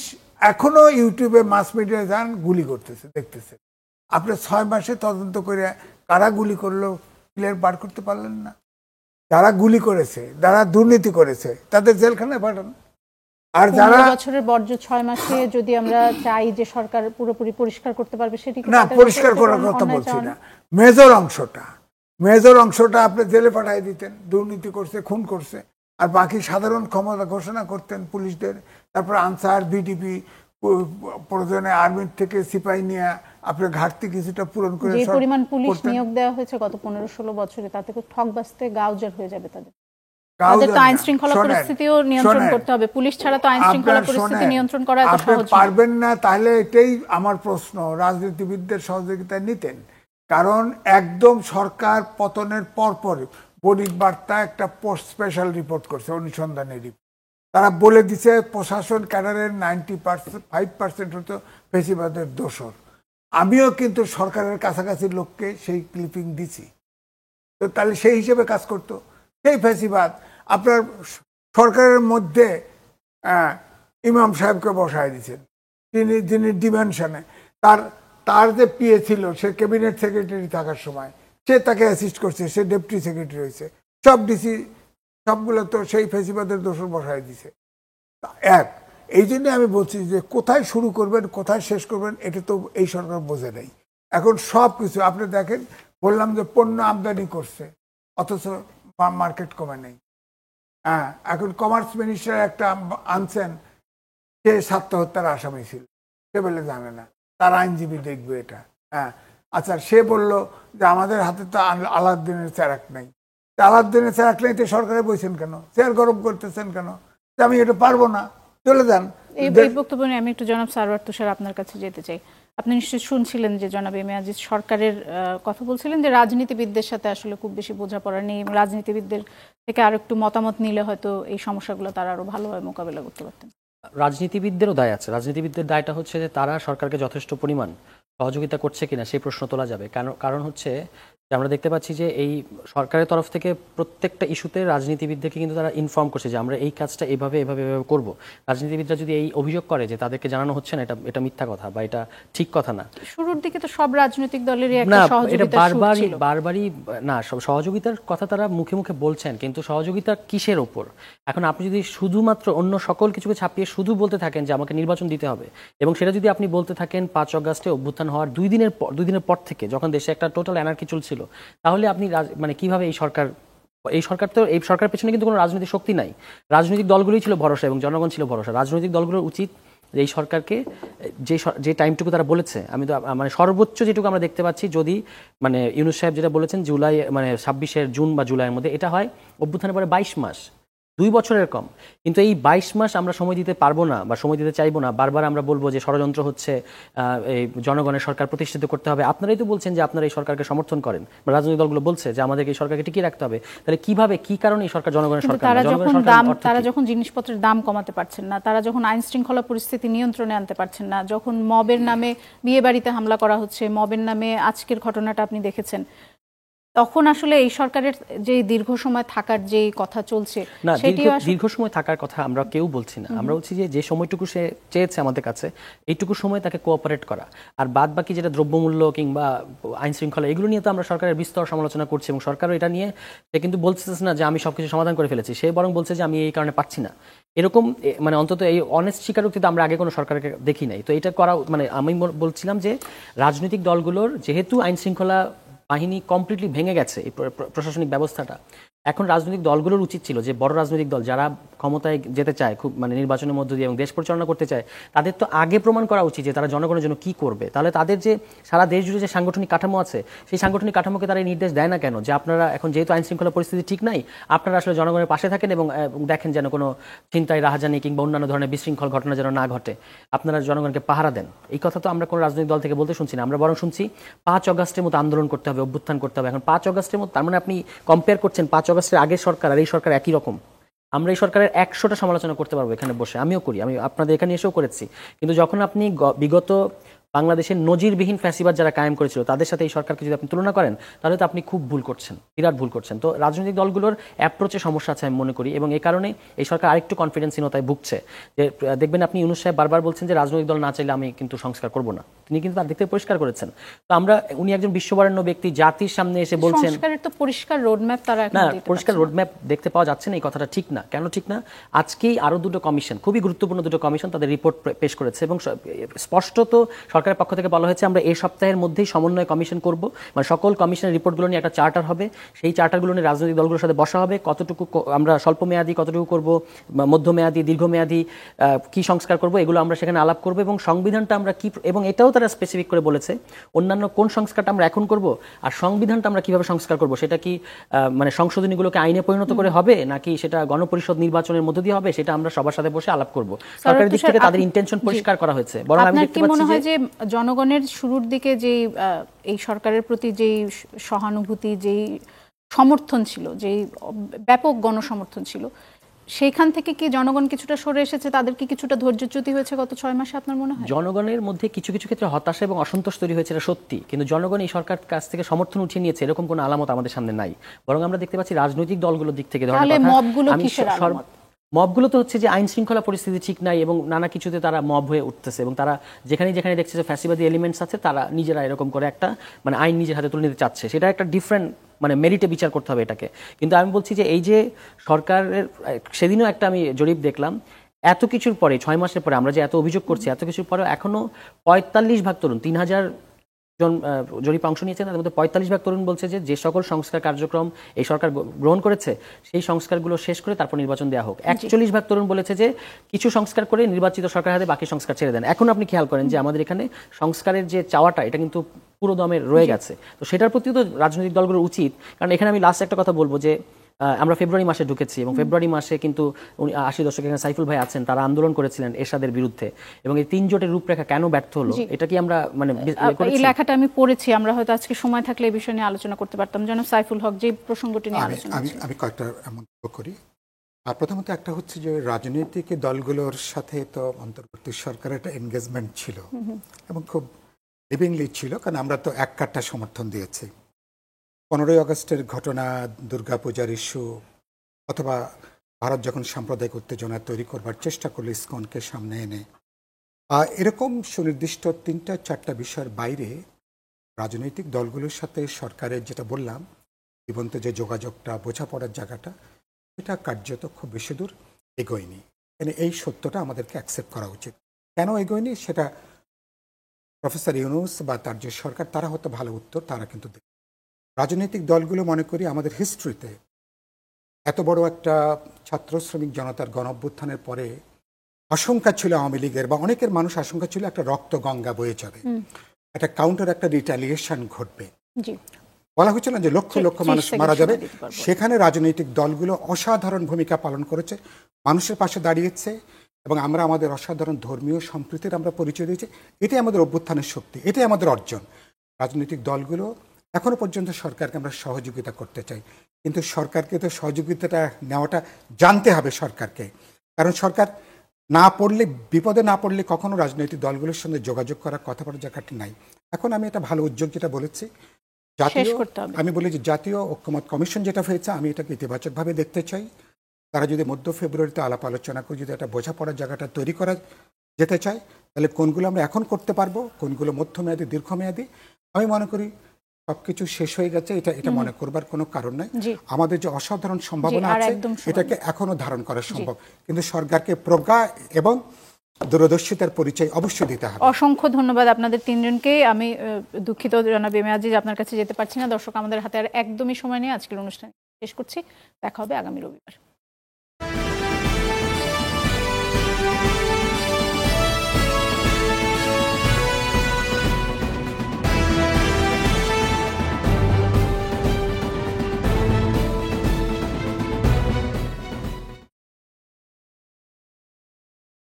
এখনো ইউটিউবে, মাস মিডিয়ায় যান, গুলি করতেছে, দেখতেছে। আপনি 6 মাসে তদন্ত করে কারা গুলি করলো ক্লিয়ার বার করতে পারলেন না। যারা গুলি করেছে, যারা দুর্নীতি করেছে, তাদের জেলখানায় পাঠান। আর যারা
বছরের বর্জ্য 6 মাসে যদি আমরা চাই যে সরকার পুরোপুরি পরিষ্কার করতে পারবে, সেটি
না, পরিষ্কার করার কথা বলছি না। মেজর অংশটা আপনি জেলে পাঠিয়ে দিতেন, দুর্নীতি করছে, খুন করছে, আর বাকি সাধারণ ক্ষমতা ঘোষণা করতেন পুলিশদের। তারপর আনসার, বিডিপি, প্রয়োজনে আর্মির থেকে সিপাহী নিয়ে আপনার ঘাটতি কিছুটা পূরণ করে।
যে পরিমাণ পুলিশ নিয়োগ দেওয়া হয়েছে গত 15-16 বছরে, তাতে ঠকবাজতে গাউজার হয়ে যাবে তাদের। তাদের তো আইন শৃঙ্খলা পরিস্থিতিও নিয়ন্ত্রণ করতে হবে। পুলিশ ছাড়া তো আইন শৃঙ্খলা পরিস্থিতি নিয়ন্ত্রণ করা এত সহজ না।
পারবেন না, তাহলে এটাই আমার প্রশ্ন, রাজনীতিবিদদের সহযোগিতা নিতেন। কারণ একদম সরকার পতনের পরপর বণিক বার্তা একটা পোস্ট স্পেশাল রিপোর্ট করছে, অনুসন্ধানী রিপোর্ট। তারা বলে দিছে প্রশাসন ক্যাডারের 95% হতো ফেসিবাদের দোষর। আমিও কিন্তু সরকারের কাছাকাছি লোককে সেই ক্লিপিং দিছি, তো তাহলে সেই হিসেবে কাজ করতো। সেই ফেসিবাদ আপনার সরকারের মধ্যে ইমাম সাহেবকে বসায় দিয়েছেন, যিনি ডিমেনশনে, তার যে পিএ ছিল, সে ক্যাবিনেট সেক্রেটারি থাকার সময় সে তাকে অ্যাসিস্ট করছে, সে ডেপুটি সেক্রেটারি হয়েছে। সব ডিসি সবগুলো তো সেই ফেসিবাদের দোষর বসায় দিছে। এই জন্য আমি বলছি যে কোথায় শুরু করবেন, কোথায় শেষ করবেন, এটা তো এই সরকার বোঝে নাই। এখন সব কিছু আপনি দেখেন, বললাম যে পণ্য আমদানি করছে, অথচ মার্কেট কমে নেই। এখন কমার্স মিনিস্টার একটা আনছেন, সে আত্মহত্যার আসামি ছিল, সে বলে জানে না, তার আইনজীবী দেখবে এটা। আচ্ছা, সে বলল যে আমাদের হাতে তো আলাউদ্দিনের চেরাক নেই। আলাউদ্দিনের চেরাক নেই তো সরকারে বইছেন কেন? চেয়ার গরম করতেছেন কেন? আমি এটা পারবো না, চলে যান।
এই বক্তব্য নিয়ে আমি একটু জনাব সারওয়ার তুষার আপনার কাছে যেতে চাই। আপনি নিশ্চয়ই শুনছিলেন যে জনাব এম এ আজিজ সরকারের কথা বলছিলেন যে রাজনীতিবিদদের সাথে আসলে খুব বেশি বোঝাপড়া নেই, রাজনীতিবিদদের থেকে আরো একটু মতামত নিলে হয়তো এই সমস্যাগুলো তারা আরো ভালোভাবে মোকাবেলা করতে পারতেন।
রাজনীতিবিদদেরও দায় আছে। রাজনীতিবিদদের দায়টা হচ্ছে যে তারা সরকারকে যথেষ্ট পরিমাণ সহযোগিতা করছে কিনা সেই প্রশ্ন তোলা যাবে। কারণ হচ্ছে যে আমরা দেখতে পাচ্ছি যে এই সরকারের তরফ থেকে প্রত্যেকটা ইস্যুতে রাজনীতিবিদদেরকে কিন্তু তারা ইনফর্ম করছে যে আমরা এই কাজটা এভাবে এভাবে এভাবে করবো। রাজনীতিবিদরা যদি এই অভিযোগ করে যে তাদেরকে জানানো হচ্ছে না, এটা মিথ্যা কথা বা এটা ঠিক কথা না।
শুরুর দিকে তো সব রাজনৈতিক দলেরই একটা
না, এটা
সহযোগিতার সুর ছিল।
বারবারই না, সহযোগিতার কথা তারা মুখে মুখে বলছেন, কিন্তু সহযোগিতা কিসের ওপর? এখন আপনি যদি শুধুমাত্র অন্য সকল কিছুকে ছাপিয়ে শুধু বলতে থাকেন যে আমাকে নির্বাচন দিতে হবে, এবং সেটা যদি আপনি বলতে থাকেন 5 অগাস্টে অভ্যুত্থান হওয়ার 2 দিনের পর থেকে, যখন দেশে একটা টোটাল অ্যানার্কি চলছিল, তাহলে আপনি মানে কিভাবে এই সরকার পেছনে কিন্তু কোনো রাজনৈতিক শক্তি নাই, রাজনৈতিক দলগুলোই ছিল ভরসা এবং জনগণ ছিল ভরসা। রাজনৈতিক দলগুলোর উচিত এই সরকারকে যে টাইমটুকু তারা বলেছে, আমি তো মানে সর্বোচ্চ যেটুকু আমরা দেখতে পাচ্ছি, যদি মানে ইউনূস সাহেব যেটা বলেছেন জুলাই মানে 26 জুন বা জুলাইয়ের মধ্যে, এটা হয় অভ্যুত্থানের পরে 22 মাস, 2 বছরের কম। কিন্তু এই 22 মাস আমরা সময় দিতে পারবো না বা সময় দিতে চাইবো না। বারবার আমরা বলবো যে ষড়যন্ত্র হচ্ছে, এই জনগণের সরকার প্রতিষ্ঠিত করতে হবে। আপনারাই তো বলছেন যে আপনারা এই সরকারকে সমর্থন করেন, বা রাজনৈতিক দলগুলো বলছে যে আমাদেরকে এই সরকারকে টিকিয়ে রাখতে হবে। তাহলে কিভাবে, কি কারণে এই সরকার জনগণের সরকার?
তারা যখন জিনিসপত্রের দাম কমাতে পারছেন না, তারা যখন আইন শৃঙ্খলা পরিস্থিতি নিয়ন্ত্রণে আনতে পারছেন না, যখন মবের নামে বিয়ে বাড়িতে হামলা করা হচ্ছে, মবের নামে আজকের ঘটনাটা আপনি দেখেছেন, তখন আসলে এই সরকারের যে দীর্ঘ সময় থাকার যে কথা চলছে,
না, দীর্ঘ সময় থাকার কথা আমরা কেউ বলছি না। আমরা বলছি যে সময়টুকু সে চেয়েছে আমাদের কাছে, এইটুকু সময় তাকে কোঅপারেট করা। আর বাদ বাকি যেটা দ্রব্যমূল্য কিংবা আইন শৃঙ্খলা, এগুলো নিয়ে তো আমরা সরকারের বিস্তর সমালোচনা করছি, এবং সরকারও এটা নিয়ে সে কিন্তু বলছে না যে আমি সবকিছু সমাধান করে ফেলেছি, সে বরং বলছে যে আমি এই কারণে পাচ্ছি না। এরকম মানে অন্তত এই অনেস্ট স্বীকারোক্তি তো আমরা আগে কোনো সরকারকে দেখি নাই। তো এটা করা মানে আমি বলছিলাম যে রাজনৈতিক দলগুলোর যেহেতু আইন শৃঙ্খলা বাহিনী কমপ্লিটলি ভেঙে গেছে, এই প্রশাসনিক ব্যবস্থাটা, এখন রাজনৈতিক দলগুলোর উচিত ছিল যে বড় রাজনৈতিক দল যারা ক্ষমতায় যেতে চায় খুব মানে নির্বাচনের মধ্য দিয়ে এবং দেশ পরিচালনা করতে চায়, তাদের তো আগে প্রমাণ করা উচিত যে তারা জনগণের জন্য কি করবে। তাহলে তাদের যে সারা দেশ জুড়ে যে সাংগঠনিক কাঠামো আছে, সেই সাংগঠনিক কাঠামোকে তারা এই নির্দেশ দেয় না কেন যে আপনারা এখন যেহেতু আইন শৃঙ্খলা পরিস্থিতি ঠিক নাই, আপনারা আসলে জনগণের পাশে থাকেন এবং দেখেন যেন কোনো চিন্তায় রাহাজানি কিংবা অন্যান্য ধরনের বিশৃঙ্খল ঘটনা যেন না ঘটে, আপনারা জনগণকে পাহারা দেন। এই কথা তো আমরা কোনো রাজনৈতিক দল থেকে বলতে শুনছি না। আমরা বরং শুনছি 5 অগাস্টের মতো আন্দোলন করতে হবে, অভ্যুত্থান করতে হবে। এখন 5 অগাস্টের মতো, তার মানে আপনি কম্পেয়ার করছেন 5 অগাস্টের আগের সরকার আর এই সরকার একই রকম। আমরা এই সরকারের 100টা সমালোচনা করতে পারবো এখানে বসে, আমিও করি, আমি আপনাদের এখানে এসেও করেছি। কিন্তু যখন আপনি বিগত বাংলাদেশের নজিরবিহীন ফ্যাসিবাদ যারা কায়েম করেছিল তাদের সাথে এই সরকারকে যদি আপনি তুলনা করেন, তাহলে তো আপনি খুব ভুল করছেন, বিরাট ভুল করছেন। তো রাজনৈতিক দলগুলোর অ্যাপ্রোচে সমস্যা আছে আমি মনে করি, এবং এই কারণে এই সরকার আরেকটু কনফিডেন্সহীনতায় ভুগছে। যে দেখবেন আপনি ইউনূস সাহেব বারবার বলছেন যে রাজনৈতিক দল না চাইলে আমি কিন্তু সংস্কার করব না, তিনি কিন্তু তার দিক থেকে পরিষ্কার করেছেন। তো আমরা, উনি একজন বিশ্ববরেণ্য ব্যক্তি, জাতির সামনে এসে বলছেন
সংস্কারের তো পরিষ্কার রোডম্যাপ তারা এখন
না,
দিতে
পরিষ্কার রোডম্যাপ দেখতে পাওয়া যাচ্ছে না। এই কথাটা ঠিক না। কেন ঠিক না? আজকেই আরো 2টো কমিশন, খুবই গুরুত্বপূর্ণ 2টো কমিশন তাদের রিপোর্ট পেশ করেছে, এবং স্পষ্টত সরকারের পক্ষ থেকে বলা হয়েছে আমরা এই সপ্তাহের মধ্যেই সমন্বয় কমিশন করব, মানে সকল কমিশনের রিপোর্টগুলো নিয়ে একটা চার্টার হবে, সেই চার্টারগুলো নিয়ে রাজনৈতিক দলগুলোর সাথে বসা হবে, কতটুকু আমরা স্বল্প মেয়াদী, কতটুকু করব মধ্যমেয়াদী, দীর্ঘমেয়াদী, কি সংস্কার করব, এগুলো আমরা সেখানে আলাপ করব। এবং সংবিধানটা আমরা কি, এবং এটাও তারা স্পেসিফিক করে বলেছে অন্যান্য কোন সংস্কারটা আমরা এখন করব, আর সংবিধানটা আমরা কিভাবে সংস্কার করব, সেটা কি মানে সংশোধনীগুলোকে আইনে পরিণত করে হবে, নাকি সেটা গণপরিষদ নির্বাচনের মধ্য দিয়ে হবে, সেটা আমরা সবার সাথে বসে আলাপ করব। সরকারের দিক থেকে তাদের ইন্টেনশন পরিষ্কার করা হয়েছে। বরং আমি দেখতে পাচ্ছি
যে জনগণের শুরুর দিকে যে এই সরকারের প্রতি যেই সহানুভূতি, যেই সমর্থন ছিল, যেই ব্যাপক গণসমর্থন ছিল, সেইখান থেকে কি জনগণ কিছুটা সরে এসেছে, তাদের কি কিছুটা ধৈর্যচ্যুতি হয়েছে গত 6 মাসে আপনার মনে হয়?
জনগণের মধ্যে কিছু কিছু ক্ষেত্রে হতাশা এবং অসন্তোষ তৈরি হয়েছে, এটা সত্যি। কিন্তু জনগণ এই সরকার কাছ থেকে সমর্থন উঠিয়ে নিয়েছে এরকম কোনো আলামত আমাদের সামনে নাই। বরং আমরা দেখতে পাচ্ছি রাজনৈতিক দলগুলোর দিক থেকে মবগুলো তো হচ্ছে যে আইন শৃঙ্খলা পরিস্থিতি ঠিক নাই এবং নানা কিছুতে তারা মব হয়ে উঠতেছে, এবং তারা যেখানে যেখানে দেখছে যে ফ্যাসিবাদী এলিমেন্টস আছে, তারা নিজেরা এরকম করে একটা মানে আইন নিজের হাতে তুলে নিতে চাচ্ছে। সেটা একটা ডিফারেন্ট মানে মেরিটে বিচার করতে হবে এটাকে। কিন্তু আমি বলছি যে এই যে সরকারের, সেদিনও একটা আমি জরিপ দেখলাম, এত কিছুর পরে 6 মাসের পরে আমরা যে এত অভিযোগ করছি, এত কিছুর পরে এখনো 45% তরুণ, 3000 জন জরিপ অংশ নিয়েছেন, তাদের মধ্যে 45% তরুণ বলছে যে সকল সংস্কার কার্যক্রম এই সরকার গ্রহণ করেছে সেই সংস্কারগুলো শেষ করে তারপর নির্বাচন দেওয়া হোক। 41% তরুণ বলেছে যে কিছু সংস্কার করে নির্বাচিত সরকার হাতে বাকি সংস্কার ছেড়ে দেন। এখন আপনি খেয়াল করেন যে আমাদের এখানে সংস্কারের যে চাওয়াটা, এটা কিন্তু পুরো দমে রয়ে গেছে। তো সেটার প্রতিও তো রাজনৈতিক দলগুলোর উচিত, কারণ এখানে আমি লাস্ট একটা কথা বলবো যে আমরা ফেব্রুয়ারি মাসে ঢুকেছি, এবং ফেব্রুয়ারি মাসে কিন্তু 80 দশকে এখানে সাইফুল ভাই আছেন, তারা আন্দোলন করেছিলেন এরশাদের বিরুদ্ধে, এবং এই 3 জোটের রূপরেখা কেন ব্যর্থ হলো, এটা কি আমরা মানে
এই লেখাটা আমি পড়েছি, আমরা হয়তো আজকে সময় থাকলে এই বিষয় নিয়ে আলোচনা করতে পারতাম। জনাব সাইফুল হক, যে প্রসঙ্গটি নিয়ে আলোচনা
আমি কয়েকটা মন্তব্য করি। আর প্রথমত একটা হচ্ছে যে রাজনৈতিক দলগুলোর সাথে তো অন্তর্বর্তী সরকারের একটা এনগেজমেন্ট ছিল, এবং খুব লিভিংলি ছিল, কারণ আমরা তো এক কাট্টা সমর্থন দিয়েছি। 15ই আগস্টের ঘটনা, দুর্গাপূজার ইস্যু, অথবা ভারত যখন সাম্প্রদায়িক উত্তেজনা তৈরি করবার চেষ্টা করলো ইসকনকে সামনে এনে, এরকম সুনির্দিষ্ট 3-4টা বিষয়ের বাইরে রাজনৈতিক দলগুলোর সাথে সরকারের, যেটা বললাম, জীবন্ত যে যোগাযোগটা, বোঝাপড়ার জায়গাটা, এটা কার্যত খুব বেশি দূর এগোয়নি। মানে এই সত্যটা আমাদেরকে অ্যাকসেপ্ট করা উচিত। কেন এগোয়নি সেটা প্রফেসর ইউনূস বা তার যে সরকার, তারা হয়তো ভালো উত্তর তারা কিন্তু দেবে। রাজনৈতিক দলগুলো মনে করি আমাদের হিস্ট্রিতে এত বড় একটা ছাত্র শ্রমিক জনতার গণঅভ্যুত্থানের পরে আশঙ্কা ছিল আওয়ামী লীগের বা অনেকের মানুষ আশঙ্কা ছিল একটা রক্ত গঙ্গা বয়ে যাবে, একটা কাউন্টার, একটা রিটালিয়েশন ঘটবে। বলা হচ্ছিল যে লক্ষ লক্ষ মানুষ মারা যাবে। সেখানে রাজনৈতিক দলগুলো অসাধারণ ভূমিকা পালন করেছে, মানুষের পাশে দাঁড়িয়েছে, এবং আমরা আমাদের অসাধারণ ধর্মীয় সম্প্রীতির আমরা পরিচয় দিয়েছি। এটাই আমাদের অভ্যুত্থানের শক্তি, এটাই আমাদের অর্জন। রাজনৈতিক দলগুলো এখনো পর্যন্ত সরকারকে আমরা সহযোগিতা করতে চাই, কিন্তু সরকারকে তো সহযোগিতাটা নেওয়াটা জানতে হবে সরকারকে। কারণ সরকার না পড়লে, বিপদে না পড়লে কখনো রাজনৈতিক দলগুলোর সঙ্গে যোগাযোগ করার, কথা বলার জায়গাটি নাই। এখন আমি এটা ভালো উদ্যোগ যেটা বলেছি, আমি বলি যে জাতীয় ঐক্যমত কমিশন যেটা হয়েছে, আমি এটাকে ইতিবাচকভাবে দেখতে চাই। তারা যদি মধ্য ফেব্রুয়ারিতে আলাপ আলোচনা করে যদি একটা বোঝাপড়ার জায়গাটা তৈরি করা যেতে চায়, তাহলে কোনগুলো আমরা এখন করতে পারবো, কোনগুলো মধ্যমেয়াদী, দীর্ঘমেয়াদী, আমি মনে করি সবকিছু শেষ হয়ে গেছে, এটা মনে করবার কোনো কারণ নাই। আমাদের যে অসাধারণ সম্ভাবনা আছে, এটাকে এখনো ধারণ করা সম্ভব, কিন্তু সরকারকে প্রজ্ঞা এবং দূরদর্শিতার পরিচয় অবশ্যই দিতে হবে।
অসংখ্য ধন্যবাদ আপনাদের তিনজনকে। আমি দুঃখিত জনাব এম এ আজিজ, আপনার কাছে যেতে পারছি না। দর্শক, আমাদের হাতে আর একদমই সময় নেই। আজকের অনুষ্ঠান শেষ করছি। দেখা হবে আগামী রবিবার।